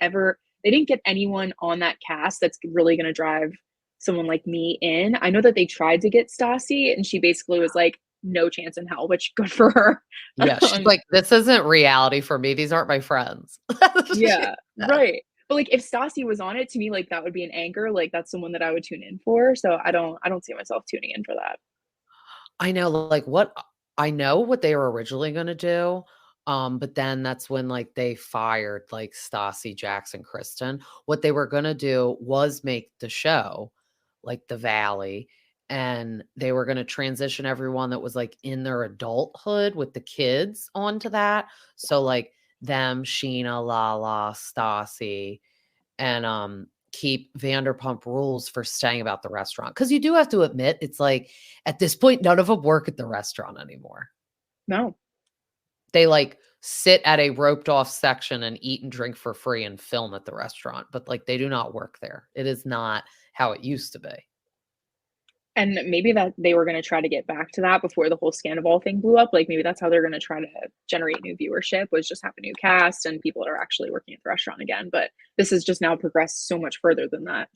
didn't get anyone on that cast that's really gonna drive someone like me in. I know that they tried to get Stassi, and she basically was like, no chance in hell, which good for her. Yeah, she's Um, like, "This isn't reality for me, these aren't my friends." She yeah, said. right. But, like, if Stassi was on it, to me, like, that would be an anchor, like, that's someone that I would tune in for, so I don't see myself tuning in for that. I know, like, what I know what they were originally gonna do, but then that's when, like, they fired, like, Stassi, Jackson, Kristen. What they were gonna do was make the show, like, The Valley, and they were gonna transition everyone that was, like, in their adulthood with the kids onto that. So, like, them, Scheana, Lala, Stassi, and, keep Vanderpump Rules for staying about the restaurant. Because you do have to admit, it's like, at this point, none of them work at the restaurant anymore. No. They, like, sit at a roped off section and eat and drink for free and film at the restaurant, but, like, they do not work there. It is not how it used to be. And maybe that they were gonna try to get back to that before the whole Scandival thing blew up, like, maybe that's how they're gonna try to generate new viewership, was just have a new cast and people that are actually working at the restaurant again, but this has just now progressed so much further than that.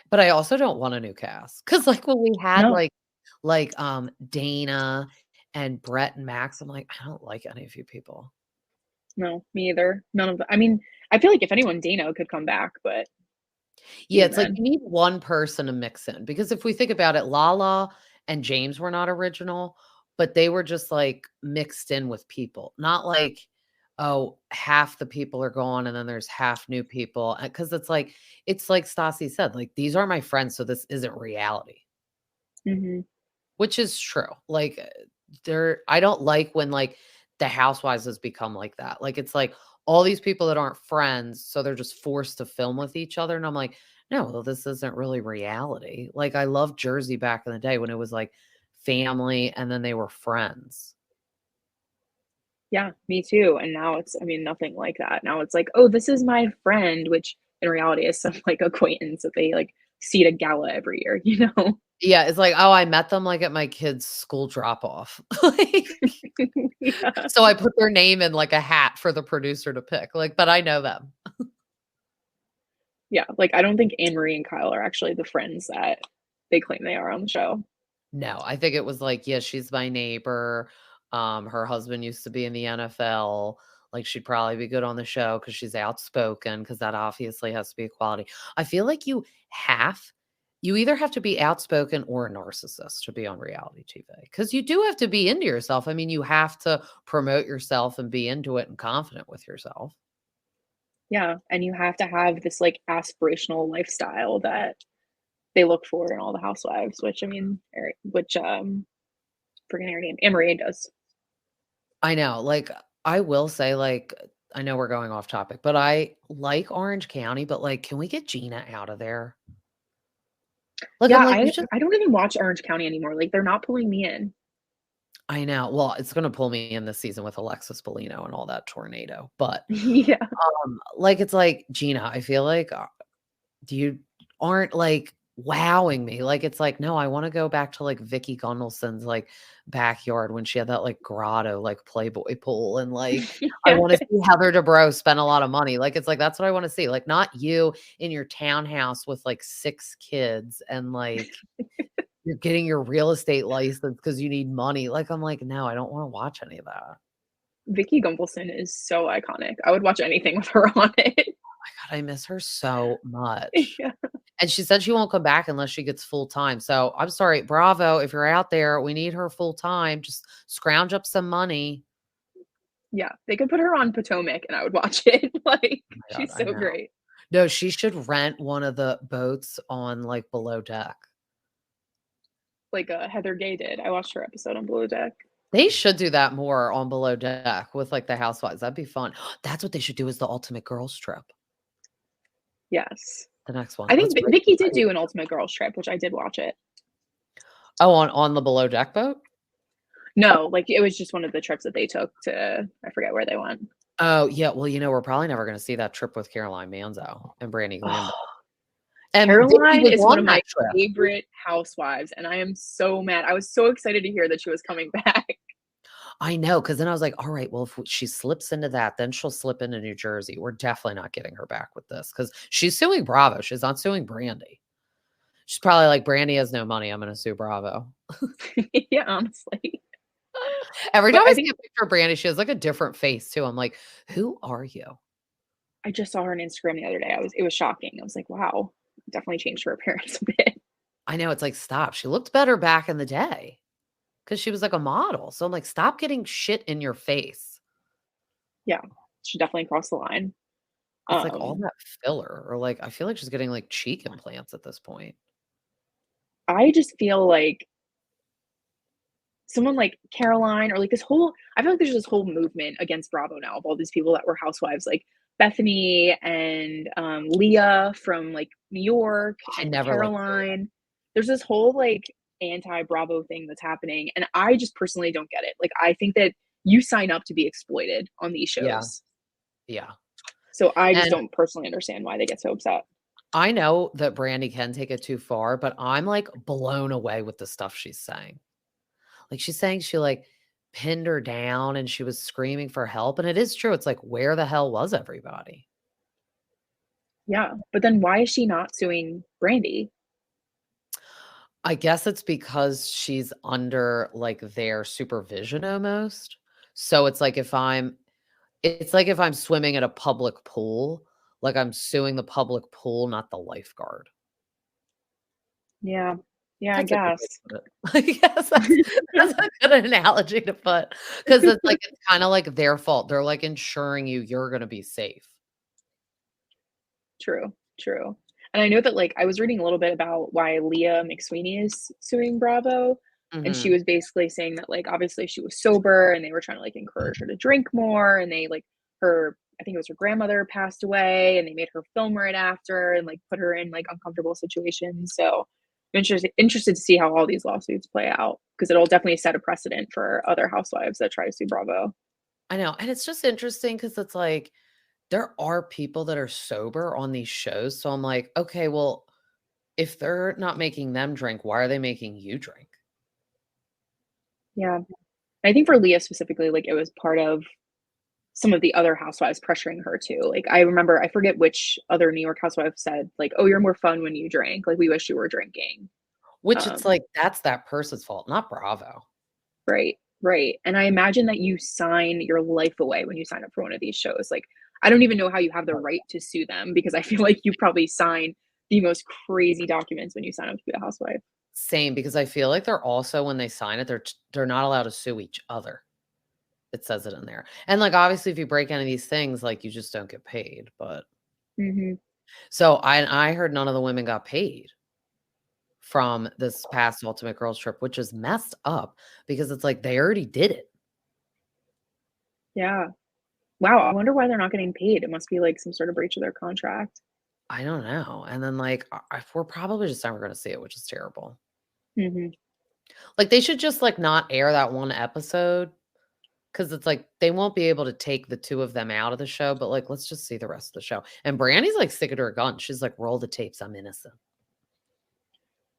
But I also don't want a new cast because, like, when we had, No, Dana and Brett and Max, I'm like, "I don't like any of you people." no, me either. None of the I mean, I feel like if anyone, Dano could come back, but Yeah, even it's like then. you need one person to mix in because if we think about it, Lala and James were not original, but they were just like mixed in with people, not like, oh, half the people are gone and then there's half new people. Because it's like Stassi said, like these are my friends, so this isn't reality, Mhm. which is true. Like I don't like when like the housewives has become like that. Like it's like all these people that aren't friends, so they're just forced to film with each other. And I'm like, no, well, this isn't really reality. Like I loved Jersey back in the day when it was like family and then they were friends. Yeah, me too, and now it's I mean, nothing like that. Now it's like, "Oh, this is my friend," which in reality is some, like, acquaintance that they, like, see at a gala every year, you know? Yeah, it's like, oh, I met them like at my kid's school drop off. Like, Yeah. so I put their name in like a hat for the producer to pick. Like, but I know them. Yeah, like, I don't think Annemarie and Kyle are actually the friends that they claim they are on the show. No, I think it was like, yeah, she's my neighbor. Her husband used to be in the NFL. Like she'd probably be good on the show because she's outspoken, because that obviously has to be a quality. I feel like you either have to be outspoken or a narcissist to be on reality TV because you do have to be into yourself. I mean, you have to promote yourself and be into it and confident with yourself. Yeah, and you have to have this, like, aspirational lifestyle that they look for in all the housewives, which, I mean, forgetting her name, Annemarie does. I know. Like, I will say, like, I know we're going off topic, but I like Orange County, but like, can we get Gina out of there? Like, I'm Yeah, like, you I just I don't even watch Orange County anymore, like, they're not pulling me in. I know. Well, it's gonna pull me in this season with Alexis Bellino and all that tornado. But Yeah. like it's like, Gina, I feel like you aren't like wowing me. Like it's like, no, I want to go back to like Vicky Gunvalson's like backyard when she had that like grotto, like Playboy pool. And like I Yeah. want to see Heather Dubrow spend a lot of money. Like it's like that's what I want to see. Like not you in your townhouse with like 6 kids and like you're getting your real estate license because you need money. Like, I'm like, no, I don't want to watch any of that. Vicky Gunvalson is so iconic. I would watch anything with her on it. God, I miss her so much. Yeah. And she said she won't come back unless she gets full time. So I'm sorry, Bravo, if you're out there, we need her full time. Just scrounge up some money. Yeah, they could put her on Potomac and I would watch it, like, Oh my God, she's I so know. great. No, she should rent one of the boats on like below deck. Like, Heather Gay did. I watched her episode on Below Deck. They should do that more on below deck with like the housewives. That'd be fun. That's what they should do is the ultimate girls trip. Yes. The next one. I Let's think write Vicky did write do an Ultimate Girls Trip, which I did watch it. Oh, on the below deck boat? No, like, it was just one of the trips that they took to I forget where they went. Oh, yeah. Well, we're probably never gonna see that trip with Caroline Manzo and Brandy Glanville. Oh, And Vicky Caroline was is one on of that my trip. favorite housewives, and I am so mad. I was so excited to hear that she was coming back. I know, because then I was like, "All right, well, if she slips into that, then she'll slip into New Jersey. We're definitely not getting her back with this because she's suing Bravo. She's not suing Brandy. She's probably like, "Brandy has no money. I'm gonna sue Bravo." Yeah, honestly. Every But time I I see think a picture of Brandy, she has like a different face too. I'm like, "Who are you?" I just saw her on Instagram the other day. It was shocking. I was like, "Wow, definitely changed her appearance a bit." I know, it's like, stop. She looked better back in the day because she was like a model. So I'm like, stop getting shit in your face. Yeah, she definitely crossed the line. It's like all Um, that filler, or like I feel like she's getting like cheek implants at this point. I just feel like someone like Caroline or like this whole I feel like there's this whole movement against Bravo now of all these people that were housewives, like Bethany and, Leah from, like, New York I and never liked Leah. Caroline. There's this whole, like, anti-Bravo thing that's happening, and I just personally don't get it. Like, I think that you sign up to be exploited on these Yeah, shows. yeah. So I just And don't personally understand why they get so upset. I know that Brandy can take it too far, but I'm like blown away with the stuff she's saying. Like she's saying she like pinned her down and she was screaming for help. And it is true. It's like, where the hell was everybody? Yeah, but then why is she not suing Brandy? I guess it's because she's under like their supervision almost. So it's like if I'm swimming at a public pool, like I'm suing the public pool, not the lifeguard. Yeah. Yeah, I That's a good way to guess. put it. I guess that's a good analogy to put, because it's like it's kinda like their fault. They're, like, ensuring you're gonna be safe. True, true. And I know that, like, I was reading a little bit about why Leah McSweeney is suing Bravo, and she Mhm. was basically saying that, like, obviously she was sober and they were trying to, like, encourage her to drink more, and they, like her I think it was her grandmother passed away, and they made her film right after and, like, put her in, like, uncomfortable situations, so I'm interested to see how all these lawsuits play out because 'cause it'll definitely set a precedent for other housewives that try to sue Bravo. I know, and it's just interesting because it's like, there are people that are sober on these shows, so I'm like, "Okay, well, if they're not making them drink, why are they making you drink?" Yeah. I think for Leah specifically, like, it was part of some of the other housewives pressuring her too. Like, I remember I forget which other New York housewife said, like, "Oh, you're more fun when you drink. Like, we wish you were drinking." Which it's Um, like, that's that person's fault, not Bravo. right, right. And I imagine that you sign your life away when you sign up for one of these shows. Like, I don't even know how you have the right to sue them because I feel like you probably sign the most crazy documents when you sign up to be a housewife. Same, because I feel like they're also when they sign it, they're not allowed to sue each other. It says it in there. And, like, obviously, if you break any of these things, like, you just don't get paid, but Mhm. so I heard none of the women got paid from this past Ultimate Girls Trip, which is messed up because it's like they already did it. Yeah. Wow, I wonder why they're not getting paid. It must be like some sort of breach of their contract. I don't know, and then, like, we're probably just never gonna see it, which is terrible. Mhm. Like, they should just, like, not air that one episode because it's like they won't be able to take the 2 of them out of the show, but, like, let's just see the rest of the show. And Brandy's, like, sticking to her gun. She's like, "Roll the tapes, I'm innocent."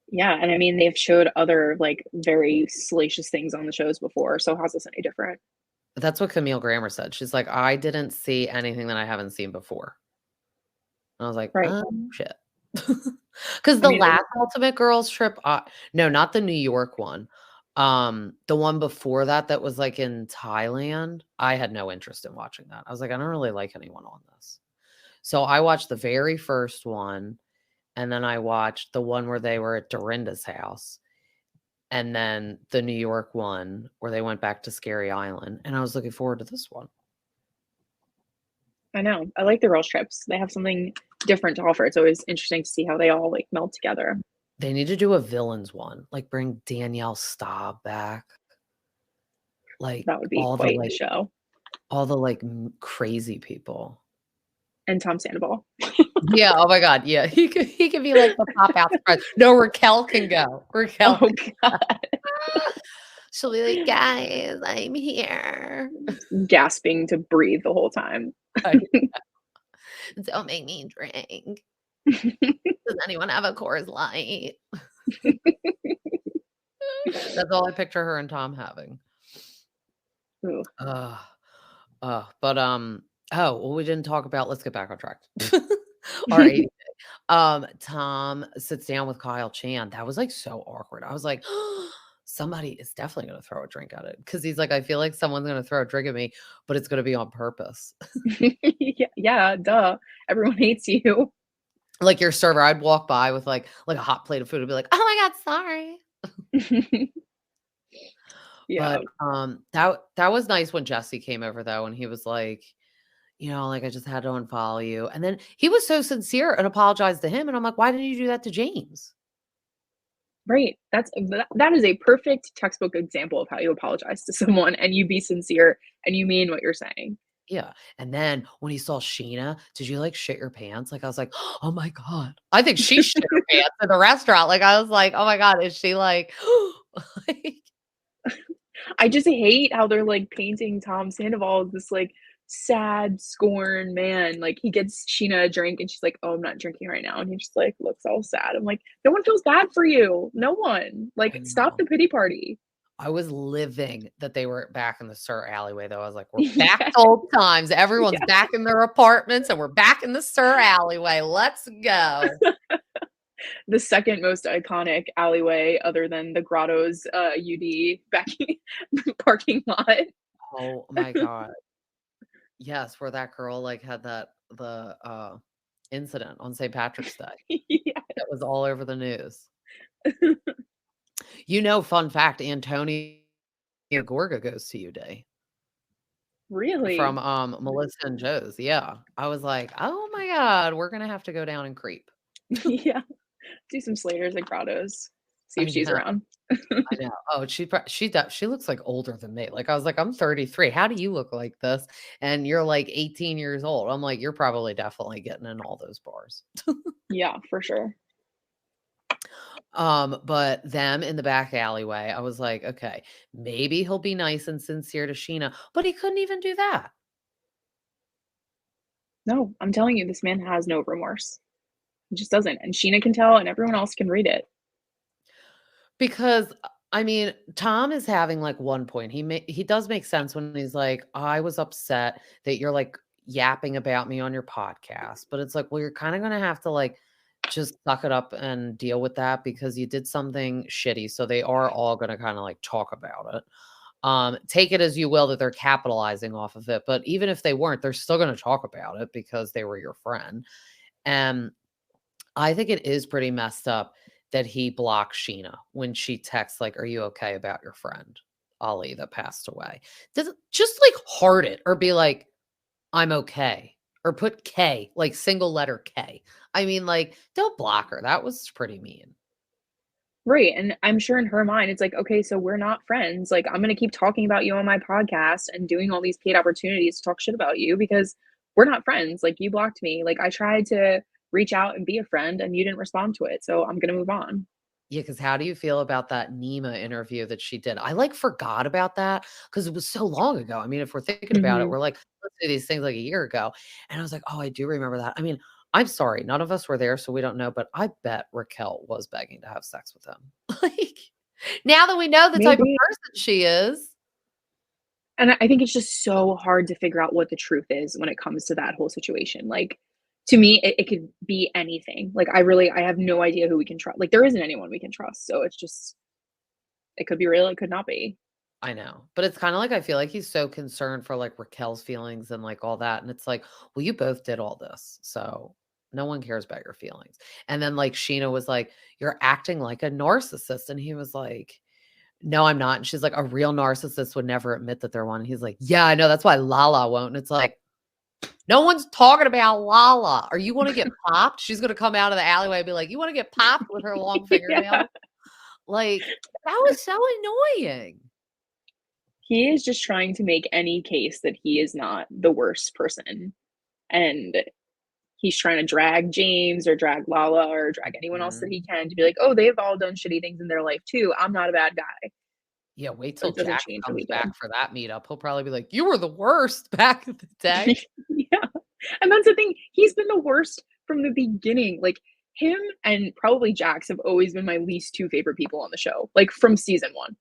Yeah, and I mean, they've showed other, like, very salacious things on the shows before, so how's this any different? That's what Camille Grammer said. She's like, "I didn't see anything that I haven't seen before." And I was like, Right. "Oh, shit." Because I the mean, last Ultimate Girls Trip, no, not the New York one. The one before that, that was, like, in Thailand, I had no interest in watching that. I was like, "I don't really like anyone on this." So I watched the very first one, and then I watched the one where they were at Dorinda's house, and then the New York one where they went back to Scary Island, and I was looking forward to this one. I know. I like the girls' trips. They have something different to offer. It's always interesting to see how they all, like, meld together. They need to do a villains one, like, bring Danielle Staub back, like, That would be quite the show. all the, like, crazy people. And Tom Sandoval. Yeah, oh my god, yeah, he could be, like, the pop-out surprise. No, Raquel can go. Raquel Oh can god. she'll be like, "Guys, I'm here. Gasping to breathe the whole time. Like, don't make me drink. Does anyone have a Coors Light?" That's all I picture her and Tom having. Ooh. Ugh. But, oh, well, we didn't talk about let's get back on track. Our 80 Tom sits down with Kyle Chan. That was, like, so awkward. I was like, "Somebody is definitely gonna throw a drink at it," because he's like, "I feel like someone's gonna throw a drink at me, but it's gonna be on purpose." Yeah, yeah, duh. Everyone hates you. Like your server, I'd walk by with, like, a hot plate of food and be like, "Oh my god, sorry." Yeah, But, that was nice when Jesse came over though, and he was like, "I just had to unfollow you." And then he was so sincere and apologized to him, and I'm like, "Why didn't you do that to James?" right. That is a perfect textbook example of how you apologize to someone and you be sincere and you mean what you're saying. Yeah, and then when he saw Scheana, "Did you, like, shit your pants?" Like, I was like, "Oh my god." I think she shit her pants in the restaurant, like, I was like, "Oh my god, is she like" like I just hate how they're, like, painting Tom Sandoval as this, like, sad, scorned man. Like, he gets Scheana a drink, and she's like, "Oh, I'm not drinking right now," and he just, like, looks all sad. I'm like, "No one feels bad for you. No one. Like, I stop know. the pity party." I was living that they were back in the Sur alleyway, though. I was like, "We're back Yeah, to old times. Everyone's yeah. back in their apartments, and we're back in the Sur alleyway. Let's go." The second most iconic alleyway other than the Grotto's, UD backing parking lot. Oh my god. Yes, where that girl, like, had the incident on St. Patrick's Day. Yeah. That was all over the news. Fun fact, Antonio Gorga goes to UD from, Really? Melissa and Joe's, yeah. I was like, "Oh my god, we're gonna have to go down and creep." Yeah. Do some Slaters at Grotto's. See if I she's know, around. I know. Oh, she looks, like, older than me. Like, I was like, "I'm 33. How do you look like this?" And you're, like, 18 years old. I'm like, "You're probably definitely getting in all those bars." Yeah, for sure. But them in the back alleyway, I was like, "Okay, maybe he'll be nice and sincere to Scheana," but he couldn't even do that. No, I'm telling you, this man has no remorse. He just doesn't, and Sheena can tell, and everyone else can read it. Because, I mean, Tom is having, like, one point. He does make sense when he's like, "I was upset that you're, like, yapping about me on your podcast," but it's like, well, you're kinda gonna have to, like, just suck it up and deal with that because you did something shitty, so they are all gonna kinda, like, talk about it. Take it as you will that they're capitalizing off of it, but even if they weren't, they're still gonna talk about it because they were your friend, and I think it is pretty messed up that he blocked Sheena when she texts like, "Are you okay about your friend Ollie that passed away?" Does it just like heart it or be like, "I'm okay," or put K, like single letter K. I mean, like, don't block her. That was pretty mean. Right, and I'm sure in her mind, it's like, "Okay, so we're not friends, like, I'm gonna keep talking about you on my podcast and doing all these paid opportunities to talk shit about you because we're not friends, like, you blocked me, like, I tried to reach out and be a friend, and you didn't respond to it, so I'm gonna move on." Yeah, because how do you feel about that Nima interview that she did? I, like, forgot about that because it was so long ago. I mean, if we're thinking about it, Mhm. we're like, let's do these things like a year ago, and I was like, "Oh, I do remember that." I mean, I'm sorry, none of us were there, so we don't know, but I bet Raquel was begging to have sex with him. Like, now that we know the type of Maybe. person she is. And I think it's just so hard to figure out what the truth is when it comes to that whole situation. Like, to me, it could be anything. Like, I have no idea who we can trust. Like, there isn't anyone we can trust. So it's just, it could be real, it could not be. I know, but it's kinda like I feel like he's so concerned for, like, Raquel's feelings and, like, all that, and it's like, "Well, you both did all this, so no one cares about your feelings." And then, like, Sheena was like, "You're acting like a narcissist," and he was like, "No, I'm not," and she's like, "A real narcissist would never admit that they're one," and he's like, "Yeah, I know, that's why Lala won't," and it's like, "No one's talking about Lala. Or you wanna get popped?" She's gonna come out of the alleyway and be like, "You wanna get popped?" with her long Yeah. fingernails. Like, that was so annoying. He is just trying to make any case that he is not the worst person. And he's trying to drag James or drag Lala or drag anyone else that Mhm. he can to be like, oh, they've all done shitty things in their life too. I'm not a bad guy. Yeah, wait But till it doesn't Jax change what comes he did. back for that meetup. He'll probably be like, "You were the worst back in the day." Yeah. And that's the thing, he's been the worst from the beginning, like, him and probably Jax have always been my least 2 favorite people on the show, like, from season 1.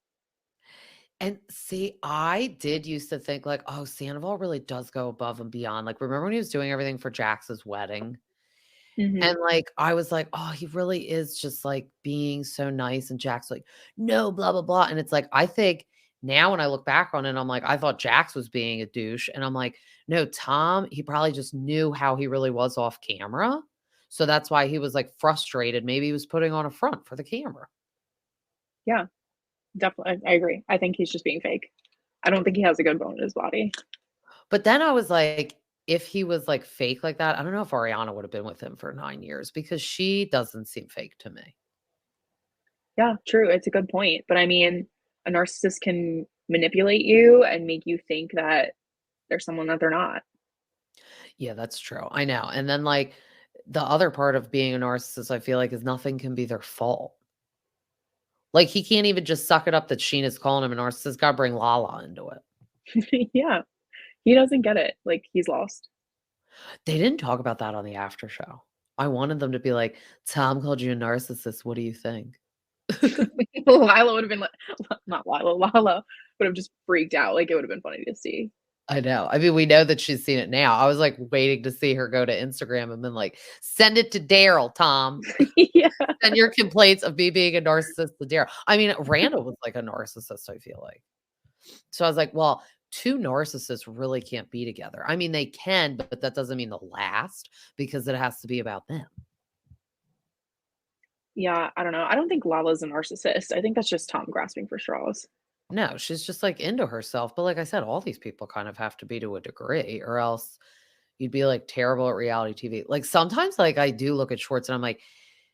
And see, I did used to think like, "Oh, Sandoval really does go above and beyond." Like, remember when he was doing everything for Jax's wedding? Mhm. And, like, I was like, "Oh, he really is just, like, being so nice," and Jack's like, "No, blah, blah, blah," and it's like, I think now when I look back on it, I'm like, I thought Jax was being a douche, and I'm like, no, Tom, he probably just knew how he really was off camera, so that's why he was, like, frustrated. Maybe he was putting on a front for the camera. Yeah, definitely. I agree. I think he's just being fake. I don't think he has a good bone in his body. But then I was like, if he was, like, fake like that, I don't know if Ariana would have been with him for 9 years because she doesn't seem fake to me. Yeah, true. It's a good point. But I mean, a narcissist can manipulate you and make you think that they're someone that they're not. Yeah, that's true. I know. And then, like, the other part of being a narcissist, I feel like, is nothing can be their fault. Like, he can't even just suck it up that Sheena's calling him a narcissist. Gotta bring Lala into it. Yeah, he doesn't get it. Like, he's lost. They didn't talk about that on the after show. I wanted them to be like, Tom called you a narcissist. What do you think? Lila would have been like, not Lila, Lala would have just freaked out. Like, it would have been funny to see. I know. I mean, we know that she's seen it now. I was like waiting to see her go to Instagram and been like, send it to Daryl, Tom. Yeah. Send your complaints of me being a narcissist to Daryl. I mean, Randall was like a narcissist, I feel like. So I was like, well, two narcissists really can't be together. I mean, they can, but that doesn't mean they'll last because it has to be about them. Yeah, I don't know. I don't think Lala's a narcissist. I think that's just Tom grasping for straws. No, she's just like into herself. But like I said, all these people kind of have to be to a degree, or else you'd be like terrible at reality TV. Like sometimes, like I do look at Schwartz and I'm like,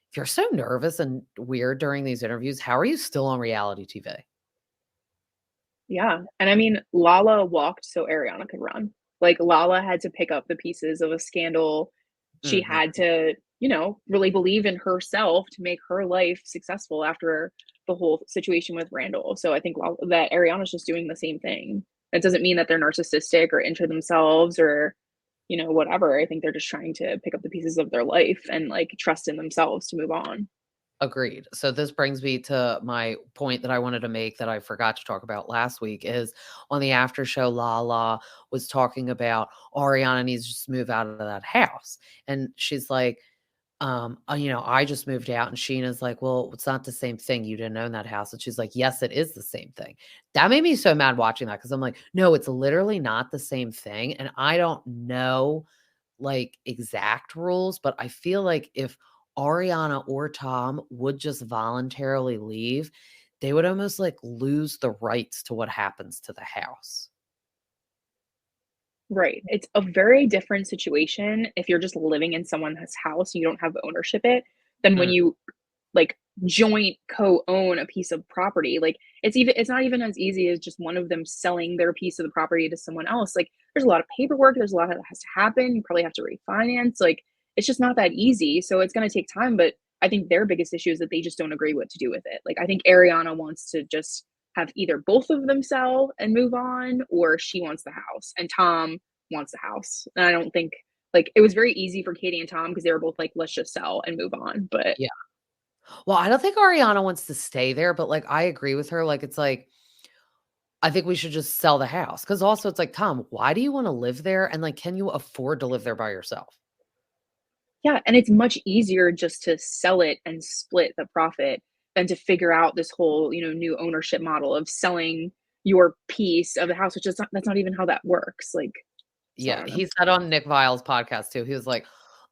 if you're so nervous and weird during these interviews, how are you still on reality TV? Yeah, and I mean, Lala walked so Ariana could run. Like, Lala had to pick up the pieces of a scandal. She Mhm. had to, really believe in herself to make her life successful after the whole situation with Randall. So I think that Ariana's just doing the same thing. It doesn't mean that they're narcissistic or into themselves or, whatever. I think they're just trying to pick up the pieces of their life and like trust in themselves to move on. Agreed. So this brings me to my point that I wanted to make that I forgot to talk about last week is on the after show, Lala was talking about Ariana needs to just move out of that house. And she's like, I just moved out. And Sheena's like, well, it's not the same thing. You didn't own that house. And she's like, yes, it is the same thing. That made me so mad watching that because I'm like, no, it's literally not the same thing. And I don't know like exact rules, but I feel like if Ariana or Tom would just voluntarily leave, they would almost like lose the rights to what happens to the house. Right. It's a very different situation if you're just living in someone's house and you don't have ownership it than when Mm, you like joint co-own a piece of property. Like it's not even as easy as just one of them selling their piece of the property to someone else. Like there's a lot of paperwork, there's a lot that has to happen. You probably have to refinance. Like it's just not that easy. So it's going to take time, but I think their biggest issue is that they just don't agree what to do with it. Like I think Ariana wants to just have either both of them sell and move on or she wants the house and Tom wants the house. And I don't think like it was very easy for Katie and Tom because they were both like let's just sell and move on. But yeah. Well, I don't think Ariana wants to stay there, but like I agree with her. Like it's like I think we should just sell the house. Cause also it's like, Tom, why do you want to live there? And like, can you afford to live there by yourself? yeah, and it's much easier just to sell it and split the profit than to figure out this whole, new ownership model of selling your piece of the house, which is not that's not even how that works. Like, so I Yeah, don't know. he said on Nick Vile's podcast too, he was like,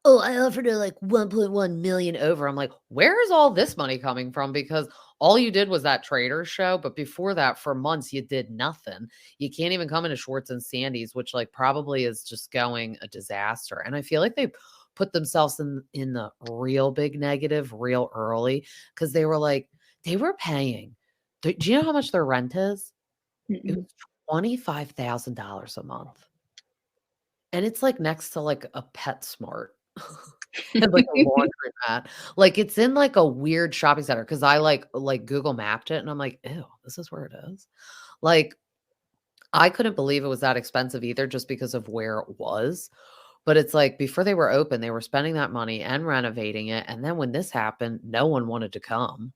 "Oh, I offered her like 1.1 million over." I'm like, "Where is all this money coming from?" Because all you did was that Traders show, but before that, for months, you did nothing. You can't even come into Schwartz and Sandy's, which like probably is just going a disaster. And I feel like they put themselves in the real big negative real early because they were paying. Do you know how much their rent is? It Mm-mm. was $25,000 a month. And it's, like, next to, like, a PetSmart and, like, a laundromat. Like, it's in, like, a weird shopping center because I, Google mapped it, and I'm like, "Ew, this is where it is?" Like, I couldn't believe it was that expensive either just because of where it was, but it's like, before they were open, they were spending that money and renovating it, and then when this happened, no one wanted to come,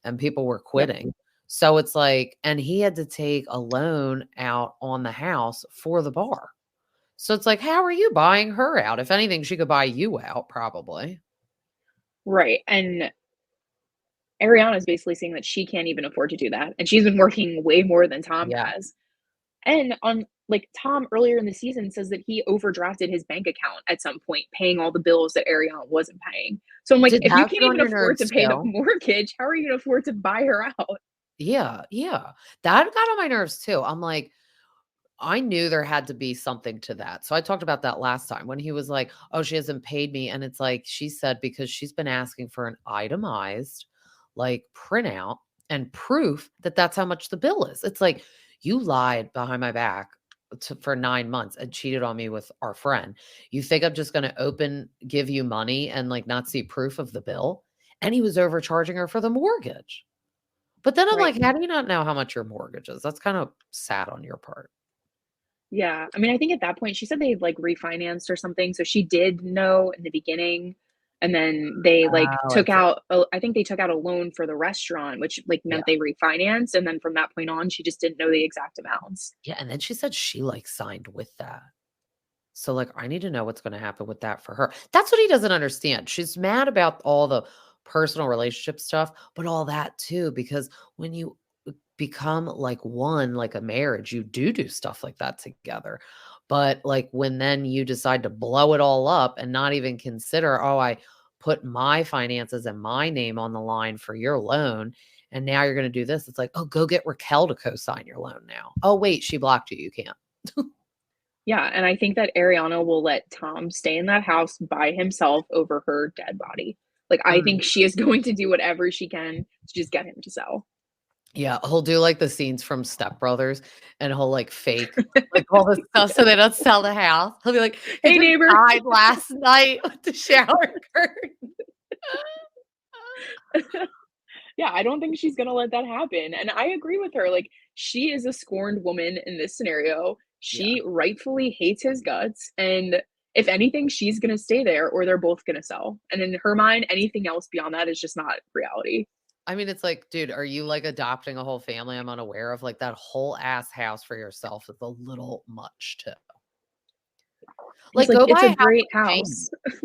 and people were Yep. quitting. So it's like and he had to take a loan out on the house for the bar. So it's like, how are you buying her out? If anything, she could buy you out probably. Right, and Ariana is basically saying that she can't even afford to do that, and she's been working way more than Tom Yeah. has. And on like Tom earlier in the season says that he overdrafted his bank account at some point, paying all the bills that Ariana wasn't paying. So I'm like, Did if you that can't get on even your afford to nerves pay the too? mortgage, how are you gonna afford to buy her out? Yeah, yeah. That got on my nerves too. I'm like, I knew there had to be something to that. So I talked about that last time when he was like, "Oh, she hasn't paid me." And it's like she said because she's been asking for an itemized like printout and proof that that's how much the bill is. It's like you lied behind my back for 9 months and cheated on me with our friend. You think I'm just going to give you money and like not see proof of the bill? And he was overcharging her for the mortgage. But then I'm Right. like, how do you not know how much your mortgage is? That's kind of sad on your part. Yeah. I mean, I think at that point she said they like refinanced or something. So she did know in the beginning. And then they like Oh, I took see. out, I think they took out a loan for the restaurant, which like Yeah. meant they refinanced. And then from that point on, she just didn't know the exact amounts. Yeah, and then she said she, like, signed with that. So, like, I need to know what's gonna happen with that for her. That's what he doesn't understand. She's mad about all the personal relationship stuff, but all that too, because when you become like one, like a marriage, you do stuff like that together. But like when then you decide to blow it all up and not even consider, oh, I put my finances and my name on the line for your loan. And now you're going to do this. It's like, oh, go get Raquel to co-sign your loan now. Oh, wait, she blocked you. You can't. Yeah, and I think that Ariana will let Tom stay in that house by himself over her dead body. Like, I Mm. think she is going to do whatever she can to just get him to sell. Yeah, he'll do like the scenes from Step Brothers and he'll like fake like all this stuff so they don't sell the house. He'll be like, he Hey, just neighbor. died last night with the shower curtain. Yeah, I don't think she's gonna let that happen. And I agree with her. Like, she is a scorned woman in this scenario. Yeah. She rightfully hates his guts. And if anything, she's gonna stay there or they're both gonna sell. And in her mind, anything else beyond that is just not reality. I mean, it's like, dude, are you like adopting a whole family I'm unaware of? Like that whole ass house for yourself is a little much too. He's Like like, go it's buy a a house great like James. house.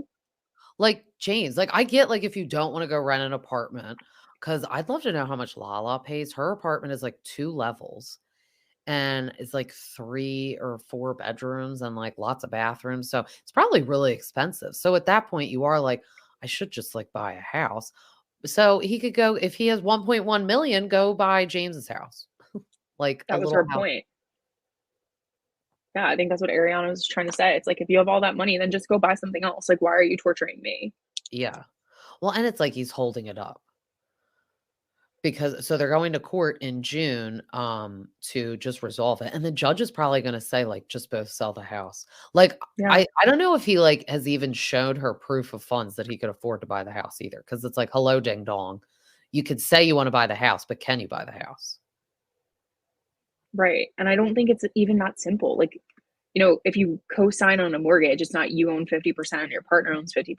Like James. Like I get like if you don't want to go rent an apartment, because I'd love to know how much Lala pays. Her apartment is like 2 levels and it's like 3 or 4 bedrooms and like lots of bathrooms. So it's probably really expensive. So at that point, you are like, I should just like buy a house. So he could go if he has 1.1 million, go buy James's house. Like a That was little her house. point. Yeah, I think that's what Ariana was trying to say. It's like, if you have all that money, then just go buy something else. Like, why are you torturing me? Yeah. Well, and it's like he's holding it up because so they're going to court in June to just resolve it. And the judge is probably going to say like just both sell the house. Like Yeah. I don't know if he like has even showed her proof of funds that he could afford to buy the house either cuz it's like hello ding dong. You could say you want to buy the house, but can you buy the house? Right. And I don't think it's even that simple. Like, if you co-sign on a mortgage, it's not you own 50%, your partner owns 50%.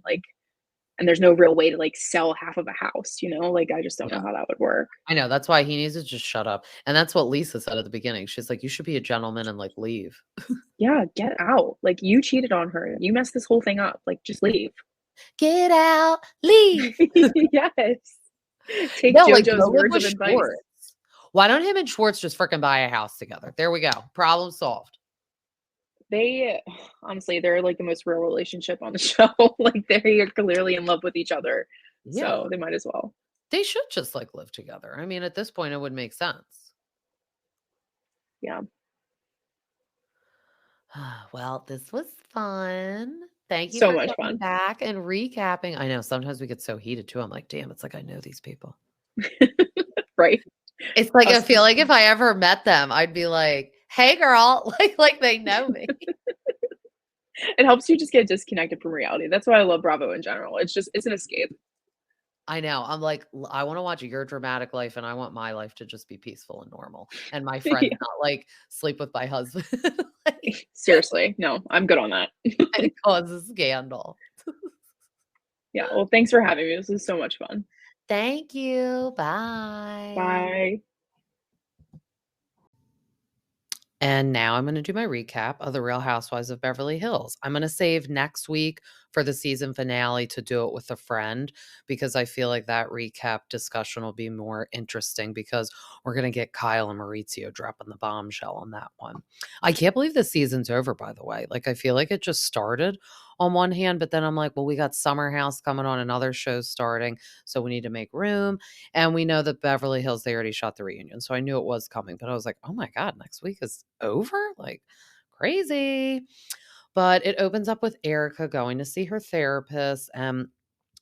Like, and there's no real way to like sell half of a house, Like, I just don't Yeah. know how that would work. I know that's why he needs to just shut up. And that's what Lisa said at the beginning. She's like you should be a gentleman and like leave. Yeah, get out. Like, you cheated on her. You messed this whole thing up. Like, just leave. Get out, leave. Yes. Take No, like, JoJo's go live words with of advice. Schwartz. Why don't him and Schwartz just fricking buy a house together? There we go. Problem solved. They honestly, they're like the most real relationship on the show. Like, they are clearly in love with each other. Yeah. So they might as well. They should just, like, live together. I mean, at this point, it would make sense. Yeah. Well, this was fun. Thank you So for much coming fun. back and recapping. I know sometimes we get so heated too. I'm like, damn, it's like I know these people. Right? It's like I Us feel like if I ever met them, I'd be like, "Hey, girl," like they know me. It helps you just get disconnected from reality. That's why I love Bravo in general. It's an escape. I know. I'm like, I want to watch your dramatic life, and I want my life to just be peaceful and normal, and my friends Yeah. not like sleep with my husband, like, Seriously. No, I'm good on that. and cause a scandal. Yeah. Well, thanks for having me. This is so much fun. Thank you. Bye. Bye. And now I'm going to do my recap of The Real Housewives of Beverly Hills. I'm going to save next week for the season finale to do it with a friend because I feel like that recap discussion will be more interesting because we're going to get Kyle and Maurizio dropping the bombshell on that one. I can't believe the season's over, by the way. Like, I feel like it just started on one hand, but then I'm like, well, we got Summer House coming on and other shows starting, so we need to make room. And we know that Beverly Hills, they already shot the reunion, so I knew it was coming, but I was like, oh my God, next week is over? Like, crazy. But it opens up with Erika going to see her therapist, and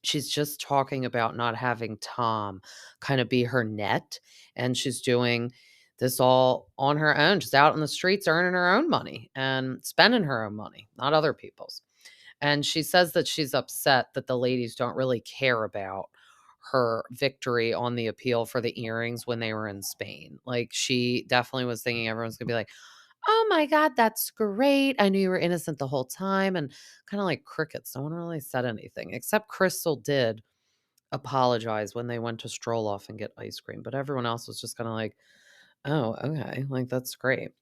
she's just talking about not having Tom kind of be her net, and she's doing this all on her own. She's out in the streets earning her own money and spending her own money, not other people's. And she says that she's upset that the ladies don't really care about her victory on the appeal for the earrings when they were in Spain. Like, she definitely was thinking everyone's gonna be like, oh my God, that's great. I knew you were innocent the whole time. And kind of like crickets. No one really said anything, except Crystal did apologize when they went to stroll off and get ice cream. But everyone else was just kind of like, oh, okay. Like, that's great.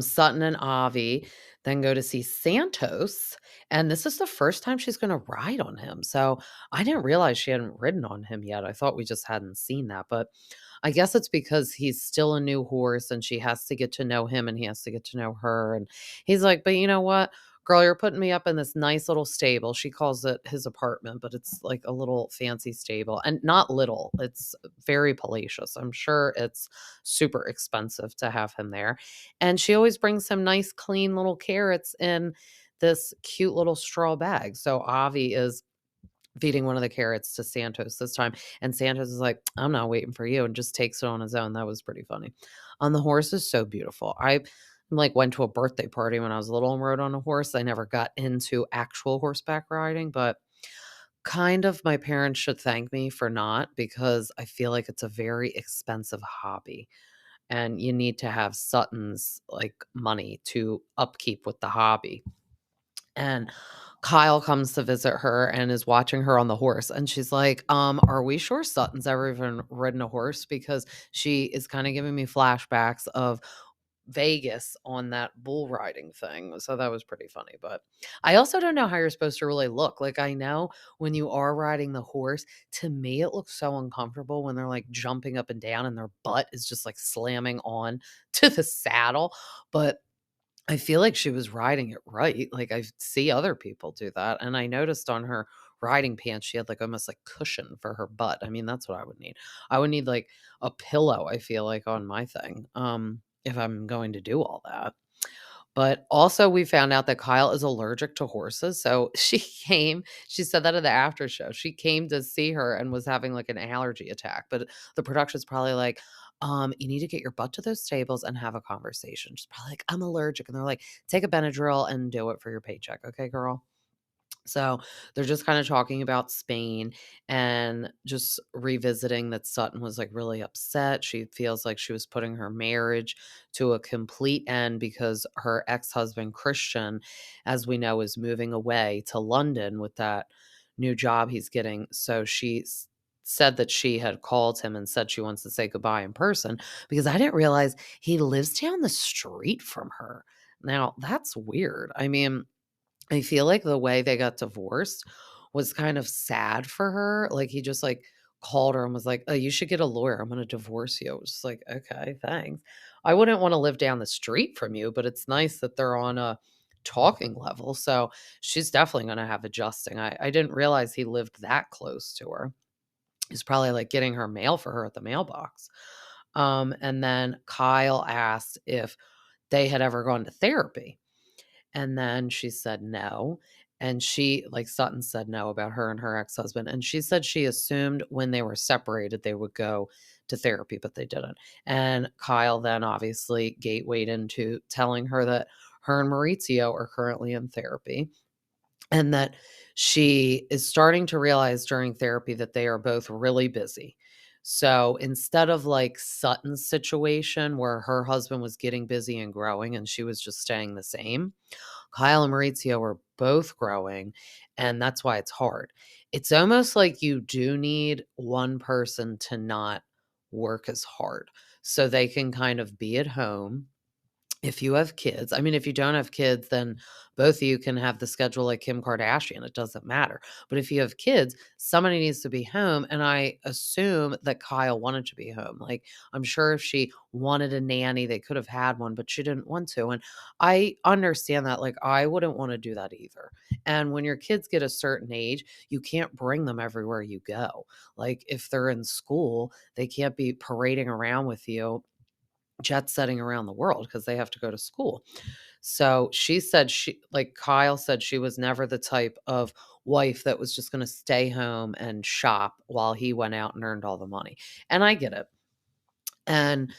Sutton and Avi then go to see Santos, and this is the first time she's gonna ride on him, so I didn't realize she hadn't ridden on him yet. I thought we just hadn't seen that, but I guess it's because he's still a new horse and she has to get to know him and he has to get to know her, and he's like, "But you know what? Girl, you're putting me up in this nice little stable." She calls it his apartment, but it's like a little fancy stable, and not little, it's very palatious. I'm sure it's super expensive to have him there. And she always brings him nice, clean little carrots in this cute little straw bag. So Avi is feeding one of the carrots to Santos this time. And Santos is like, I'm not waiting for you, and just takes it on his own. That was pretty funny. On the horse is so beautiful. I like went to a birthday party when I was little and rode on a horse. I never got into actual horseback riding, but kind of my parents should thank me for not because I feel like it's a very expensive hobby and you need to have Sutton's like money to upkeep with the hobby. And Kyle comes to visit her and is watching her on the horse. And she's like, are we sure Sutton's ever even ridden a horse? Because she is kind of giving me flashbacks of Vegas on that bull riding thing. So that was pretty funny. But I also don't know how you're supposed to really look. Like, I know when you are riding the horse, to me, it looks so uncomfortable when they're like jumping up and down and their butt is just like slamming on to the saddle. But I feel like she was riding it right. Like, I see other people do that. And I noticed on her riding pants, she had like almost like cushion for her butt. I mean, that's what I would need. I would need like a pillow, I feel like, on my thing. If I'm going to do all that. But also we found out that Kyle is allergic to horses. So she said that at the after show. She came to see her and was having like an allergy attack. But the production's probably like, you need to get your butt to those stables and have a conversation. She's probably like, I'm allergic. And they're like, take a Benadryl and do it for your paycheck. Okay, girl. So they're just kind of talking about Spain and just revisiting that Sutton was like really upset. She feels like she was putting her marriage to a complete end because her ex husband, Christian, as we know, is moving away to London with that new job he's getting. So said that she had called him and said she wants to say goodbye in person because I didn't realize he lives down the street from her. Now, that's weird. I mean, I feel like the way they got divorced was kind of sad for her. Like, he just, like, called her and was like, "Oh, you should get a lawyer. I'm gonna divorce you." It was just like, "Okay, thanks." I wouldn't wanna live down the street from you, but it's nice that they're on a talking level, so she's definitely gonna have adjusting. I didn't realize he lived that close to her. He's probably, like, getting her mail for her at the mailbox. And then Kyle asked if they had ever gone to therapy. And then she said no. And she, like Sutton said no about her and her ex husband. And she said she assumed when they were separated, they would go to therapy, but they didn't. And Kyle then obviously gatewayed into telling her that her and Maurizio are currently in therapy and that she is starting to realize during therapy that they are both really busy. So instead of like Sutton's situation where her husband was getting busy and growing and she was just staying the same, Kyle and Maurizio are both growing, and that's why it's hard. It's almost like you do need one person to not work as hard so they can kind of be at home if you have kids, I mean, if you don't have kids, then both of you can have the schedule like Kim Kardashian. It doesn't matter. But if you have kids, somebody needs to be home. And I assume that Kyle wanted to be home. Like, I'm sure if she wanted a nanny, they could have had one, but she didn't want to. And I understand that. Like, I wouldn't want to do that either. And when your kids get a certain age, you can't bring them everywhere you go. Like, if they're in school, they can't be parading around with you jet setting around the world because they have to go to school. So she said like Kyle said, she was never the type of wife that was just going to stay home and shop while he went out and earned all the money. And I get it. And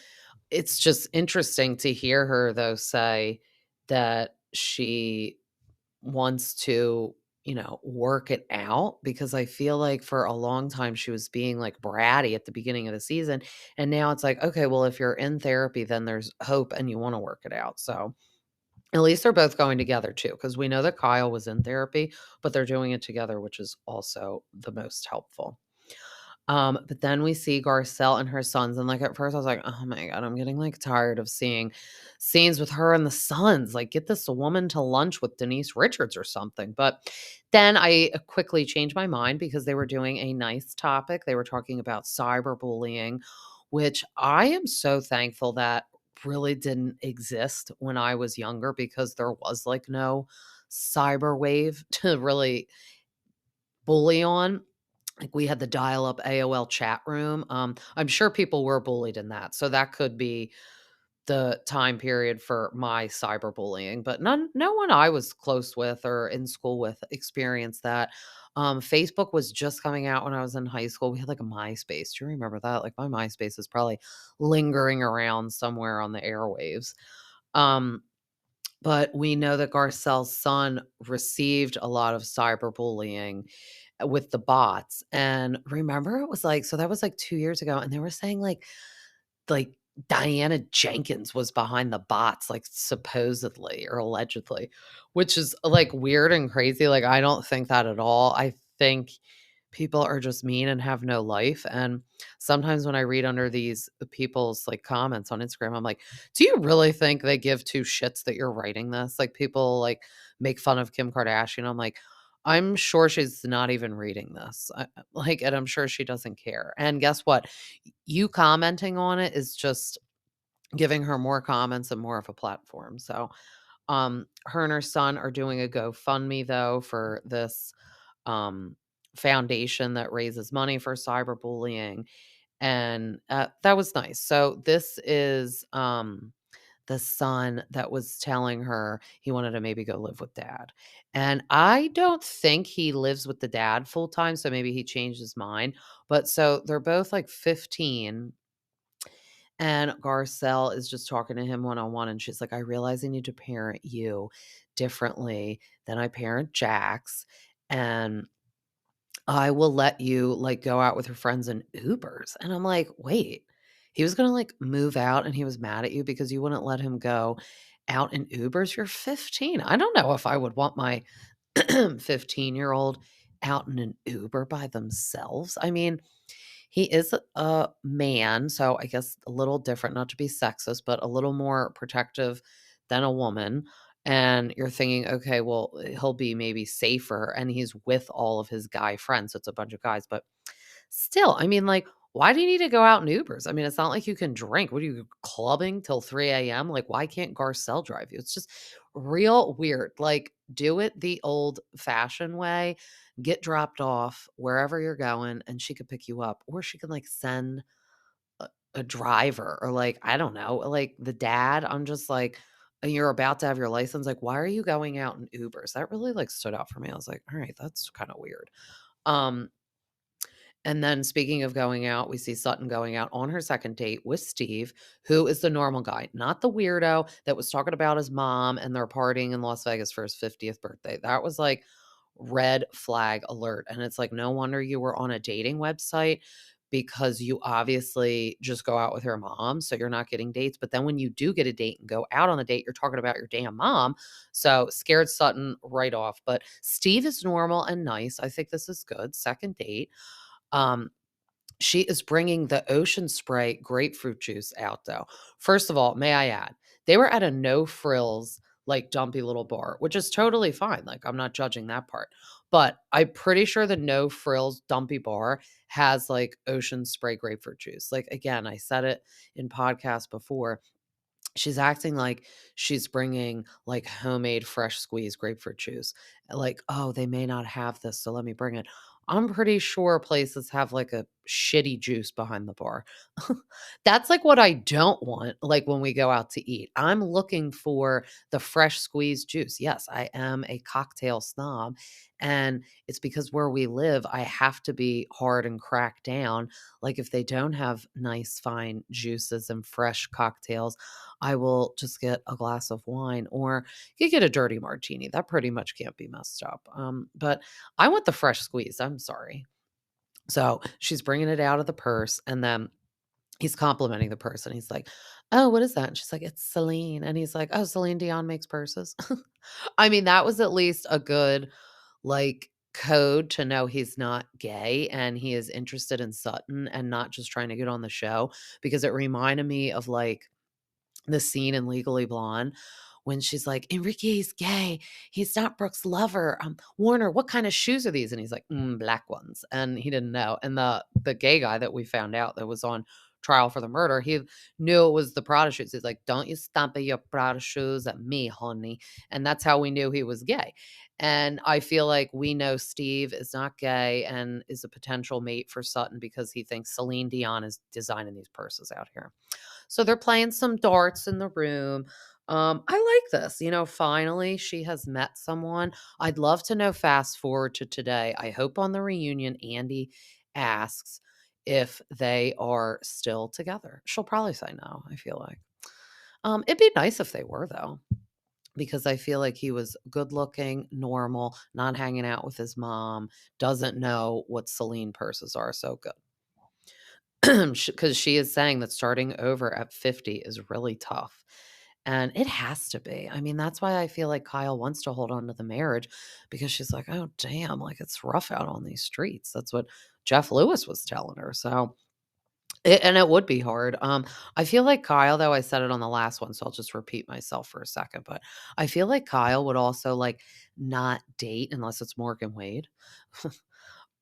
it's just interesting to hear her, though, say that she wants to, work it out because I feel like for a long time she was being like bratty at the beginning of the season. And now it's like, okay, well, if you're in therapy, then there's hope and you want to work it out. So at least they're both going together too, because we know that Kyle was in therapy, but they're doing it together, which is also the most helpful. But then we see Garcelle and her sons, and like at first I was like, oh my God, I'm getting like tired of seeing scenes with her and the sons. Like, get this woman to lunch with Denise Richards or something. But then I quickly changed my mind because they were doing a nice topic. They were talking about cyberbullying, which I am so thankful that really didn't exist when I was younger because there was like no cyber wave to really bully on. Like, we had the dial-up AOL chat room. I'm sure people were bullied in that, so that could be the time period for my cyberbullying, but no one I was close with or in school with experienced that. Facebook was just coming out when I was in high school. We had like a MySpace. Do you remember that? Like, my MySpace is probably lingering around somewhere on the airwaves. Um, but we know that Garcelle's son received a lot of cyberbullying with the bots. And remember, it was like, so that was like 2 years ago, and they were saying like Diana Jenkins was behind the bots, like supposedly or allegedly, which is like weird and crazy. Like, I don't think that at all. I think people are just mean and have no life. And sometimes when I read under these people's like comments on Instagram, I'm like, do you really think they give two shits that you're writing this? Like, people like make fun of Kim Kardashian. I'm like, I'm sure she's not even reading this. Like, and I'm sure she doesn't care. And guess what? You commenting on it is just giving her more comments and more of a platform. So, her and her son are doing a GoFundMe though for this um foundation that raises money for cyberbullying, and that was nice. So this is the son that was telling her he wanted to maybe go live with dad. And I don't think he lives with the dad full time, so maybe he changed his mind. But so they're both like 15, and Garcelle is just talking to him one on one. And she's like, I realize I need to parent you differently than I parent Jax. And I will let you like go out with your friends in Ubers. And I'm like, wait, he was going to like move out and he was mad at you because you wouldn't let him go out in Ubers. You're 15. I don't know if I would want my 15-year-old out in an Uber by themselves. I mean, he is a man, so I guess a little different, not to be sexist, but a little more protective than a woman. And you're thinking, okay, well, he'll be maybe safer and he's with all of his guy friends. So it's a bunch of guys, but still, I mean, like, why do you need to go out in Ubers? I mean, it's not like you can drink. What are you clubbing till 3 a.m.? Like, why can't Garcelle drive you? It's just real weird. Like, do it the old fashioned way, get dropped off wherever you're going, and she could pick you up, or she can like send a driver, or like, I don't know, like the dad. I'm just like, and you're about to have your license. Like, why are you going out in Ubers? That really like stood out for me. I was like, all right, that's kind of weird. Um, and then speaking of going out, we see Sutton going out on her second date with Steve, who is the normal guy, not the weirdo that was talking about his mom and they're partying in Las Vegas for his 50th birthday. That was like red flag alert. And it's like, no wonder you were on a dating website because you obviously just go out with your mom. So you're not getting dates. But then when you do get a date and go out on a date, you're talking about your damn mom. So scared Sutton right off. But Steve is normal and nice. I think this is good. Second date. Um, She is bringing the Ocean Spray grapefruit juice out, though. First of all, may I add, they were at a no frills, like, dumpy little bar, which is totally fine. Like, I'm not judging that part. But I'm pretty sure the no frills dumpy bar has like Ocean Spray grapefruit juice. Like, again, I said it in podcasts before. She's acting like she's bringing, like, homemade fresh squeezed grapefruit juice. Like, "Oh, they may not have this, so let me bring it." I'm pretty sure places have, like, a shitty juice behind the bar. That's, like, what I don't want, like, when we go out to eat. I'm looking for the fresh squeezed juice. Yes, I am a cocktail snob, and it's because where we live, I have to be hard and crack down. Like, if they don't have nice, fine juices and fresh cocktails, I will just get a glass of wine, or you could get a dirty martini. That pretty much can't be messed up. But I want the fresh squeeze. I'm sorry. So she's bringing it out of the purse, and then he's complimenting the person. He's like, "Oh, what is that?" And she's like, "It's Celine." And he's like, "Oh, Celine Dion makes purses." I mean, that was at least a good, like, code to know he's not gay and he is interested in Sutton and not just trying to get on the show, because it reminded me of, like, the scene in Legally Blonde when she's like, "Enrique's gay. He's not Brooke's lover. Warner, what kind of shoes are these?" And he's like, black ones." And he didn't know. And the gay guy that we found out that was on trial for the murder, he knew it was the Prada shoes. He's like, "Don't you stamp your Prada shoes at me, honey." And that's how we knew he was gay. And I feel like we know Steve is not gay and is a potential mate for Sutton because he thinks Celine Dion is designing these purses out here. So they're playing some darts in the room. I like this. Finally, she has met someone. I'd love to know, fast forward to today. I hope on the reunion, Andy asks if they are still together. She'll probably say no, I feel like. It'd be nice if they were, though, because I feel like he was good looking, normal, not hanging out with his mom, doesn't know what Celine purses are. So good. Because she is saying that starting over at 50 is really tough. And it has to be. I mean, that's why I feel like Kyle wants to hold on to the marriage, because she's like, "Oh, damn, like, it's rough out on these streets." That's what Jeff Lewis was telling her. So, and it would be hard. I feel like Kyle, though, I said it on the last one, so I'll just repeat myself for a second. But I feel like Kyle would also, like, not date unless it's Morgan Wade.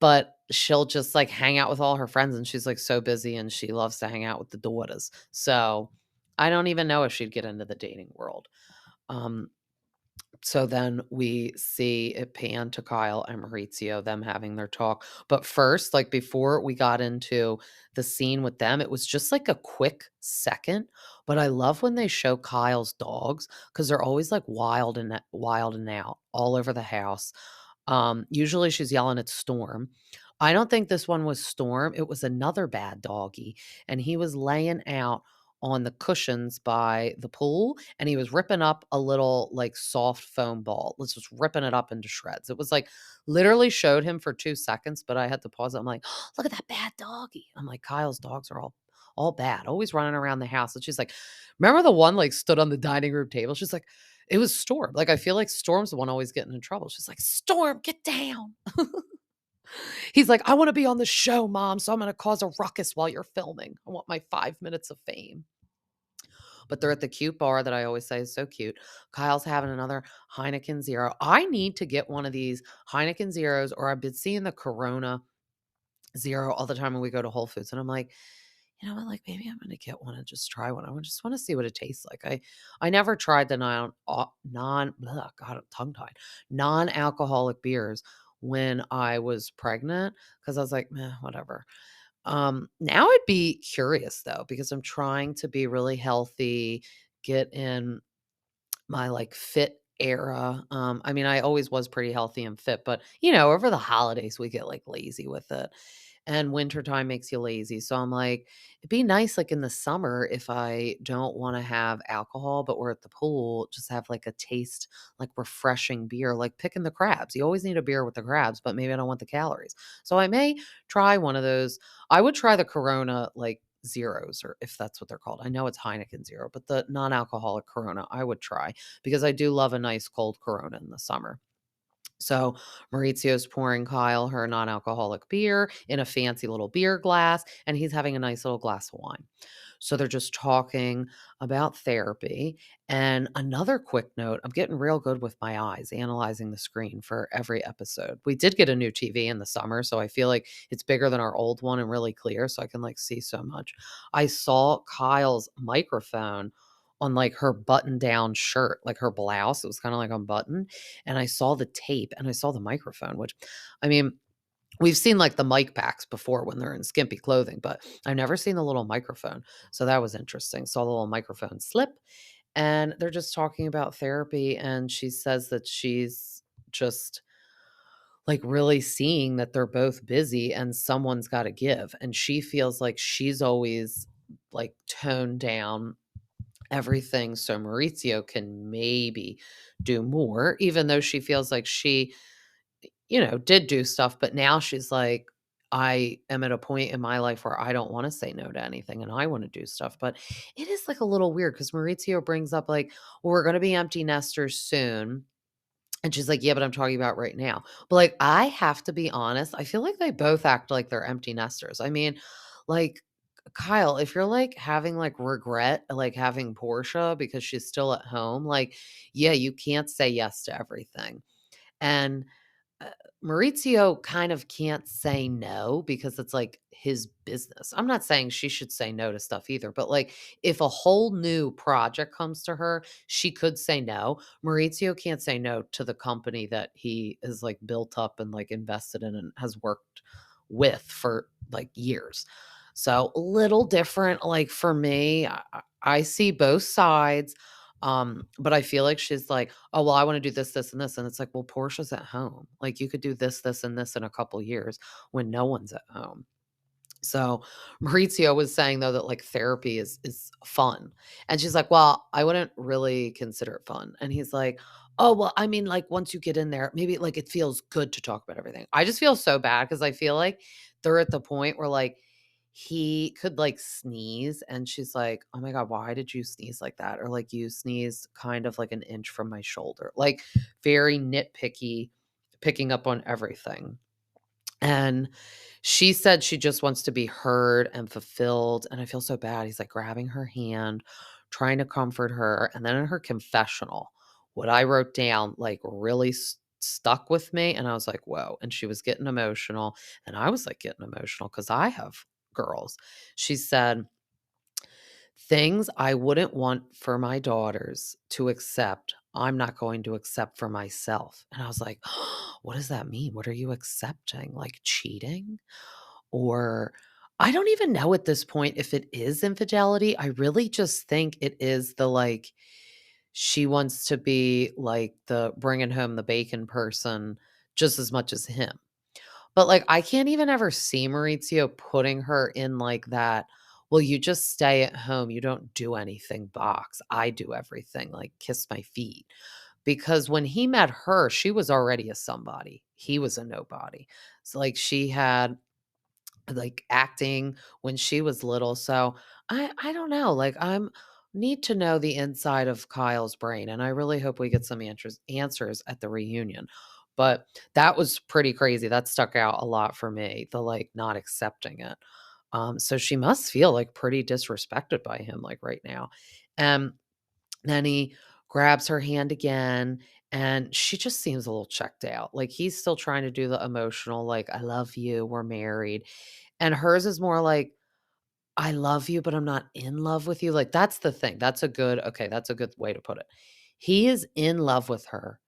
But she'll just, like, hang out with all her friends, and she's, like, so busy, and she loves to hang out with the daughters. So, I don't even know if she'd get into the dating world. Um, so then we see it pan to Kyle and Maurizio, them having their talk. But first, like, before we got into the scene with them, it was just like a quick second. But I love when they show Kyle's dogs, because they're always like wild and out all over the house. Usually she's yelling at Storm. I don't think this one was Storm. It was another bad doggy, and he was laying out on the cushions by the pool, and he was ripping up a little, like, soft foam ball. Was just ripping it up into shreds. It was like literally showed him for 2 seconds, but I had to pause it. I'm like, "Look at that bad doggy." I'm like, "Kyle's dogs are all bad, always running around the house." And she's like, "Remember the one, like, stood on the dining room table?" She's like, "It was Storm." Like, I feel like Storm's the one always getting in trouble. She's like, "Storm, get down." He's like, "I wanna be on the show, mom, so I'm gonna cause a ruckus while you're filming. I want my 5 minutes of fame." But they're at the cute bar that I always say is so cute. Kyle's having another Heineken Zero. I need to get one of these Heineken Zeros, or I've been seeing the Corona Zero all the time when we go to Whole Foods, and I'm like, "You know what? Like, maybe I'm gonna get one and just try one. I just wanna see what it tastes like." I never tried the God, I'm tongue-tied, non-alcoholic beers when I was pregnant, because I was like, "Meh, whatever." Now I'd be curious, though, because I'm trying to be really healthy, get in my, like, fit era. I mean, I always was pretty healthy and fit, but, over the holidays, we get, like, lazy with it, and wintertime makes you lazy. So I'm like, it'd be nice, like, in the summer, if I don't wanna have alcohol, but we're at the pool, just have, like, a taste, like, refreshing beer, like picking the crabs. You always need a beer with the crabs, but maybe I don't want the calories. So I may try one of those. I would try the Corona, like, Zeros, or if that's what they're called. I know it's Heineken Zero, but the non-alcoholic Corona I would try, because I do love a nice cold Corona in the summer. So Maurizio's pouring Kyle her non-alcoholic beer in a fancy little beer glass, and he's having a nice little glass of wine. So they're just talking about therapy. And another quick note, I'm getting real good with my eyes, analyzing the screen for every episode. We did get a new TV in the summer, so I feel like it's bigger than our old one and really clear, so I can like see so much. I saw Kyle's microphone on like her button down shirt, like her blouse. It was kind of like unbuttoned. And I saw the tape and I saw the microphone, which I mean, we've seen like the mic packs before when they're in skimpy clothing, but I've never seen the little microphone. So that was interesting. Saw the little microphone slip, and they're just talking about therapy. And she says that she's just like really seeing that they're both busy and someone's got to give. And she feels like she's always like toned down everything so Maurizio can maybe do more, even though she feels like she, did do stuff, but now she's like, I am at a point in my life where I don't want to say no to anything and I want to do stuff. But it is like a little weird because Maurizio brings up, like, well, we're going to be empty nesters soon. And she's like, yeah, but I'm talking about right now. But like, I have to be honest, I feel like they both act like they're empty nesters. I mean, like, Kyle, if you're like having like regret, like having Portia because she's still at home, like, yeah, you can't say yes to everything. And uh, Maurizio kind of can't say no because it's like his business. I'm not saying she should say no to stuff either, but like if a whole new project comes to her, she could say no. Maurizio can't say no to the company that he is like built up and like invested in and has worked with for like years. So a little different. Like for me, I see both sides. But I feel like she's like, oh, well, I want to do this, this, and this. And it's like, well, Portia's at home. Like you could do this, this, and this in a couple years when no one's at home. So Maurizio was saying though that like therapy is fun. And she's like, well, I wouldn't really consider it fun. And he's like, oh, well, I mean, like once you get in there, maybe like it feels good to talk about everything. I just feel so bad because I feel like they're at the point where like he could like sneeze and she's like, oh my God, why did you sneeze like that? Or like you sneezed kind of like an inch from my shoulder. Like very nitpicky, picking up on everything. And she said she just wants to be heard and fulfilled, and I feel so bad. He's, like, grabbing her hand, trying to comfort her, and then in her confessional, what I wrote down, like, really stuck with me, and I was like, "Whoa," and she was getting emotional, and I was, like, getting emotional because I have girls. She said, "Things I wouldn't want for my daughters to accept, I'm not going to accept for myself." And I was like, "What does that mean? What are you accepting? Like cheating?" Or I don't even know at this point if it is infidelity. I really just think it is the like, she wants to be like the bringing home the bacon person just as much as him. But, like, I can't even ever see Maurizio putting her in, like, that, "Well, you just stay at home, you don't do anything" box. I do everything, like, kiss my feet. Because when he met her, she was already a somebody. He was a nobody. So, like, she had like acting when she was little. So I don't know. Like I'm need to know the inside of Kyle's brain. And I really hope we get some answers at the reunion. But that was pretty crazy. That stuck out a lot for me, the like not accepting it. So she must feel like pretty disrespected by him, like right now. And then he grabs her hand again and she just seems a little checked out. Like he's still trying to do the emotional, like, I love you, we're married. And hers is more like, "I love you, but I'm not in love with you." Like, that's the thing. That's a good way to put it. He is in love with her.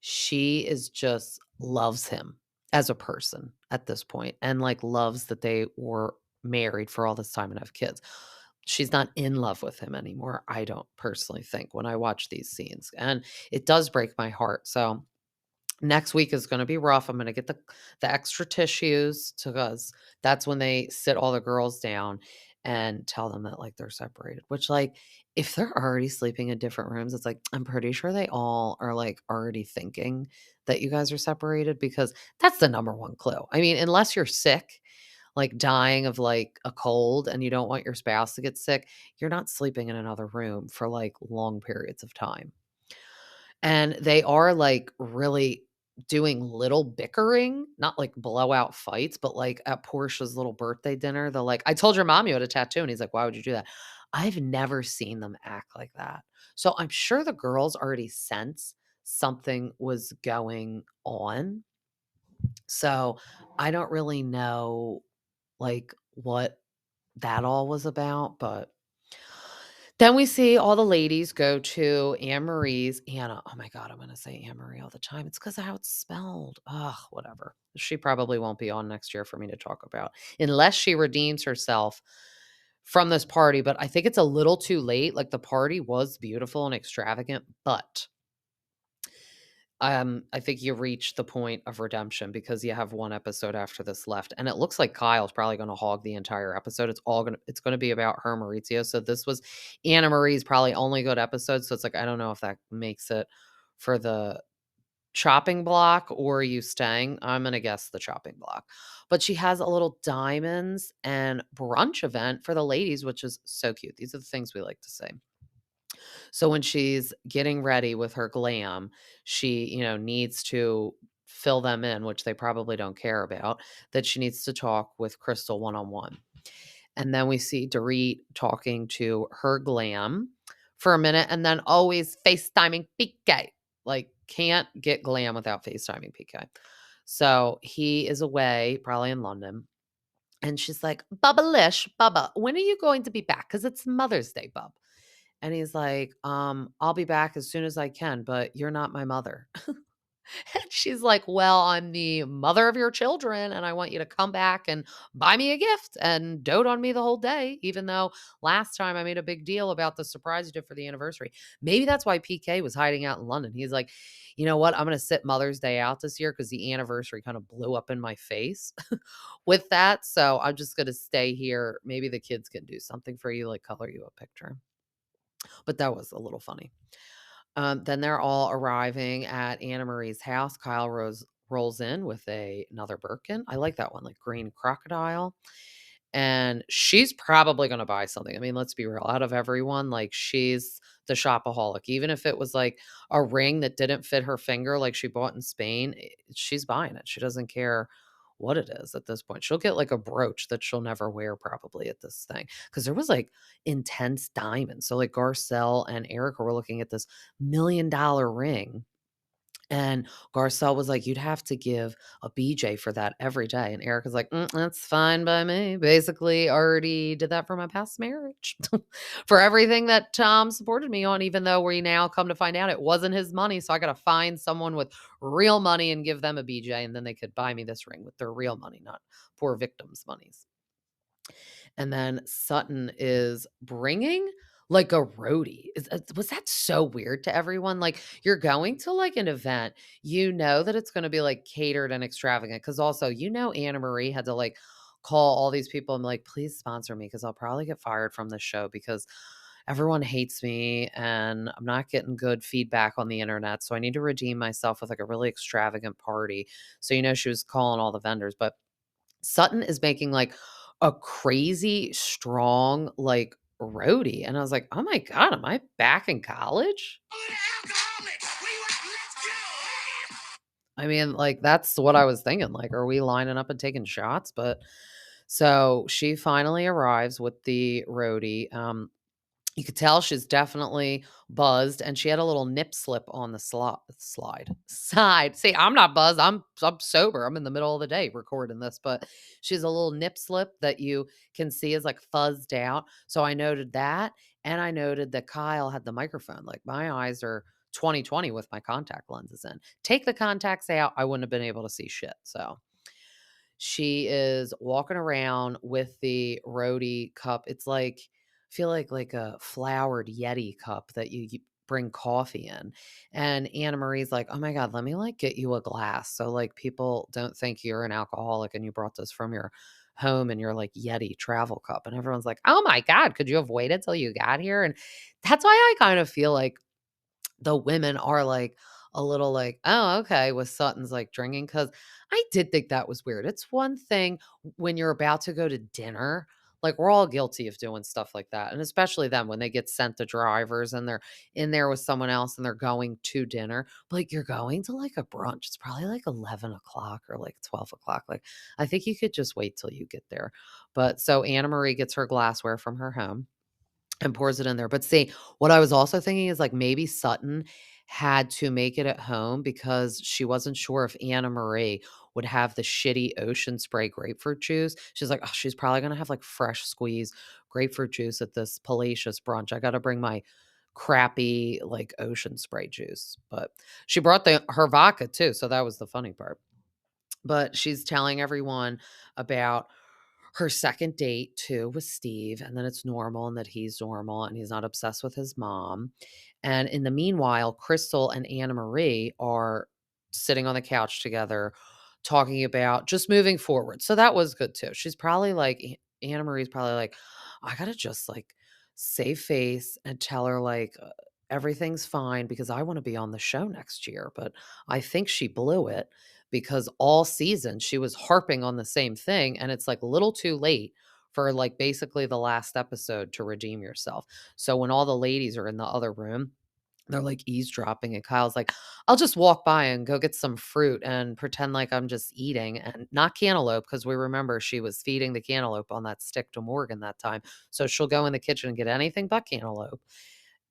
She is just loves him as a person at this point and, like, loves that they were married for all this time and have kids. She's not in love with him anymore, I don't personally think when I watch these scenes, and it does break my heart. So next week is gonna be rough. I'm gonna get the extra tissues to 'cause that's when they sit all the girls down and tell them that, like, they're separated, which, like, if they're already sleeping in different rooms, it's like, I'm pretty sure they all are, like, already thinking that you guys are separated because that's the number one clue. I mean, unless you're sick, like, dying of, like, a cold and you don't want your spouse to get sick, you're not sleeping in another room for, like, long periods of time. And they are, like, really doing little bickering, not like blowout fights, but like at Portia's little birthday dinner, they're like, "I told your mom you had a tattoo." And he's like, "Why would you do that?" I've never seen them act like that. So I'm sure the girls already sense something was going on. So I don't really know like what that all was about, but then we see all the ladies go to Anne-Marie's Anna. Oh my God, I'm gonna say Anne-Marie all the time. It's because of how it's spelled. Ugh, whatever. She probably won't be on next year for me to talk about unless she redeems herself from this party. But I think it's a little too late. Like the party was beautiful and extravagant, but I think you reach the point of redemption because you have 1 episode after this left, and it looks like Kyle's probably gonna hog the entire episode. It's gonna be about her, Maurizio. So this was Anna Marie's probably only good episode, so it's like, I don't know if that makes it for the chopping block or you staying. I'm gonna guess the chopping block. But she has a little diamonds and brunch event for the ladies, which is so cute. These are the things we like to say. So when she's getting ready with her glam, she, needs to fill them in, which they probably don't care about, that she needs to talk with Crystal one on one. And then we see Dorit talking to her glam for a minute and then always FaceTiming PK. Like, can't get glam without FaceTiming PK. So he is away, probably in London. And she's like, Bubba Lish, Bubba, when are you going to be back? Because it's Mother's Day, Bub. And he's like, I'll be back as soon as I can, but you're not my mother. And she's like, well, I'm the mother of your children, and I want you to come back and buy me a gift and dote on me the whole day, even though last time I made a big deal about the surprise you did for the anniversary. Maybe that's why PK was hiding out in London. He's like, you know what? I'm going to sit Mother's Day out this year because the anniversary kind of blew up in my face with that. So I'm just going to stay here. Maybe the kids can do something for you, like color you a picture. But that was a little funny. Then they're all arriving at Anna Marie's house. Kyle rolls in with another Birkin. I like that one, like green crocodile. And she's probably going to buy something. I mean, let's be real. Out of everyone, like she's the shopaholic. Even if it was like a ring that didn't fit her finger, like she bought in Spain, she's buying it. She doesn't care what it is at this point. She'll get like a brooch that she'll never wear probably at this thing because there was like intense diamonds. So like Garcelle and Erika were looking at this $1 million ring. And Garcelle was like, "You'd have to give a BJ for that every day." And Erica's like, "That's fine by me. Basically, already did that for my past marriage, for everything that Tom supported me on. Even though we now come to find out it wasn't his money, so I got to find someone with real money and give them a BJ, and then they could buy me this ring with their real money, not poor victims' monies." And then Sutton is bringing like a roadie. Was that so weird to everyone? Like you're going to like an event, you know that it's going to be like catered and extravagant. Cause also, Annemarie had to like call all these people and be like, please sponsor me because I'll probably get fired from this show because everyone hates me and I'm not getting good feedback on the internet. So I need to redeem myself with like a really extravagant party. So, she was calling all the vendors, but Sutton is making like a crazy strong like roadie. And I was like, oh my God, am I back in college? I mean, like, that's what I was thinking. Like, are we lining up and taking shots? But so she finally arrives with the roadie. You could tell she's definitely buzzed, and she had a little nip slip on the side. See, I'm not buzzed. I'm sober. I'm in the middle of the day recording this, but she's a little nip slip that you can see is like fuzzed out. So I noted that, and I noted that Kyle had the microphone. Like my eyes are 20/20 with my contact lenses in. Take the contacts out, I wouldn't have been able to see shit. So she is walking around with the roadie cup. It's like I feel like a flowered Yeti cup that you bring coffee in. And Anna Marie's like, "Oh my God, let me like get you a glass so like people don't think you're an alcoholic and you brought this from your home and your like Yeti travel cup." And everyone's like, "Oh my God, could you have waited till you got here?" And that's why I kind of feel like the women are like a little like, "Oh, okay," with Sutton's like drinking because I did think that was weird. It's one thing when you're about to go to dinner, Like, we're all guilty of doing stuff like that, and especially them when they get sent to drivers and they're in there with someone else and they're going to dinner. Like, you're going to, like, a brunch. It's probably, like, 11 o'clock or, like, 12 o'clock. Like, I think you could just wait till you get there. But so Annemarie gets her glassware from her home and pours it in there. But see, what I was also thinking is, like, maybe Sutton had to make it at home because she wasn't sure if Annemarie would have the shitty ocean spray grapefruit juice. She's like, "Oh, she's probably gonna have, like, fresh squeezed grapefruit juice at this palatial brunch. I gotta bring my crappy, like, ocean spray juice." But she brought her vodka too, so that was the funny part. But she's telling everyone about her second date too with Steve, and then it's normal and that he's normal and he's not obsessed with his mom. And in the meanwhile, Crystal and Anna Marie are sitting on the couch together talking about just moving forward. So that was good too. She's probably like Anna Marie's probably like, I gotta just like save face and tell her like everything's fine because I want to be on the show next year. But I think she blew it because all season she was harping on the same thing, and it's like a little too late for like basically the last episode to redeem yourself. So when all the ladies are in the other room, they're like eavesdropping, and Kyle's like, I'll just walk by and go get some fruit and pretend like I'm just eating and not cantaloupe because we remember she was feeding the cantaloupe on that stick to Morgan that time. So she'll go in the kitchen and get anything but cantaloupe.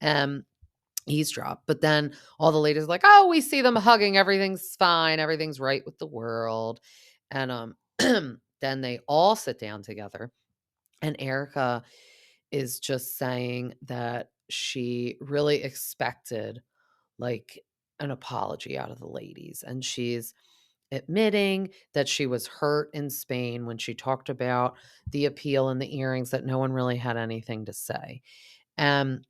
And eavesdrop. But then all the ladies are like, "Oh, we see them hugging. Everything's fine. Everything's right with the world." And then they all sit down together, and Erika is just saying that she really expected like an apology out of the ladies, and she's admitting that she was hurt in Spain when she talked about the appeal and the earrings, that no one really had anything to say. And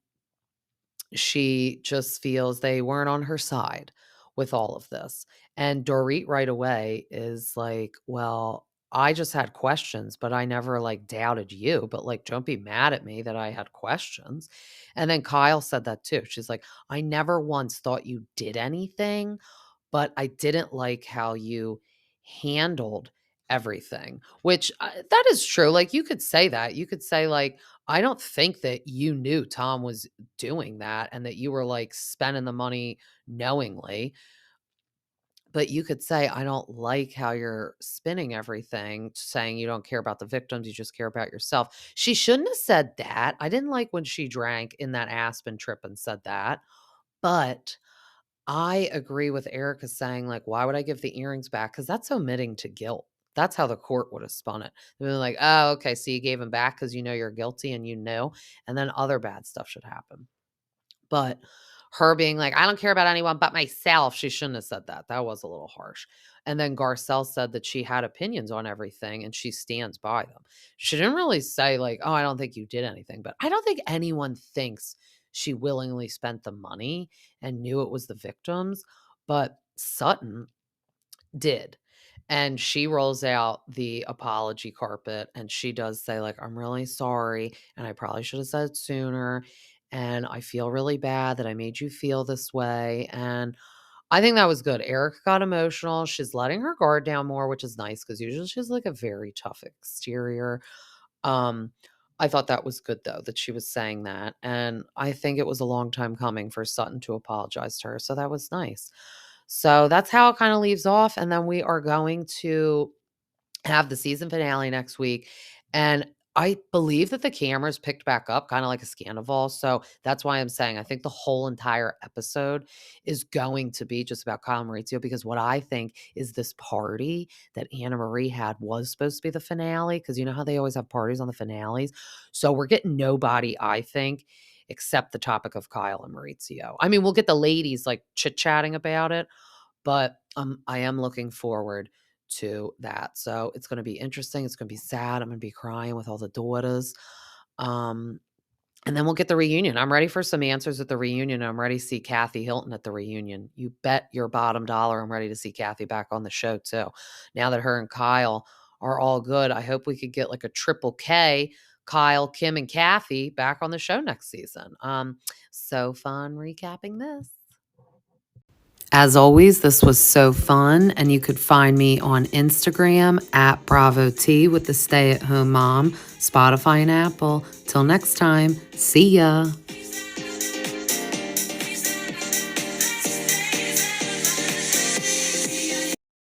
she just feels they weren't on her side with all of this. And Dorit right away is like, "Well, I just had questions, but I never like doubted you. But like, don't be mad at me that I had questions." And then Kyle said that too. She's like, "I never once thought you did anything, but I didn't like how you handled everything," which that is true. Like, you could say that. You could say, like, I don't think that you knew Tom was doing that and that you were like spending the money knowingly. But you could say, I don't like how you're spinning everything, saying you don't care about the victims, you just care about yourself. She shouldn't have said that. I didn't like when she drank in that Aspen trip and said that. But I agree with Erica saying, like, why would I give the earrings back? Because that's omitting to guilt. That's how the court would have spun it. They're like, oh, okay, so you gave him back because you know you're guilty and you know, and then other bad stuff should happen. But her being like, I don't care about anyone but myself, she shouldn't have said that. That was a little harsh. And then Garcelle said that she had opinions on everything and she stands by them. She didn't really say, like, oh, I don't think you did anything, but I don't think anyone thinks she willingly spent the money and knew it was the victims. But Sutton did. And she rolls out the apology carpet and she does say, like, I'm really sorry. And I probably should have said it sooner. And I feel really bad that I made you feel this way. And I think that was good. Erica got emotional. She's letting her guard down more, which is nice because usually she's like a very tough exterior. Um, I thought that was good though, that she was saying that. And I think it was a long time coming for Sutton to apologize to her. So that was nice. So that's how it kind of leaves off. And then we are going to have the season finale next week. And I believe that the cameras picked back up kind of like a Scandoval. So that's why I'm saying I think the whole entire episode is going to be just about Kyle and Maurizio, because what I think is this party that Annemarie had was supposed to be the finale, because you know how they always have parties on the finales. So we're getting nobody, I think, except the topic of Kyle and Maurizio. I mean, we'll get the ladies like chit-chatting about it, but I am looking forward to that. So it's going to be interesting. It's going to be sad. I'm going to be crying with all the daughters. Um, and then we'll get the reunion. I'm ready for some answers at the reunion. I'm ready to see Kathy Hilton at the reunion. You bet your bottom dollar I'm ready to see Kathy back on the show too. Now that her and Kyle are all good, I hope we could get like a triple K, Kyle, Kim, and Kathy back on the show next season. So fun recapping this. As always, this was so fun, and you could find me on Instagram at Bravo T with the Stay at Home Mom, Spotify, and Apple. Till next time, see ya.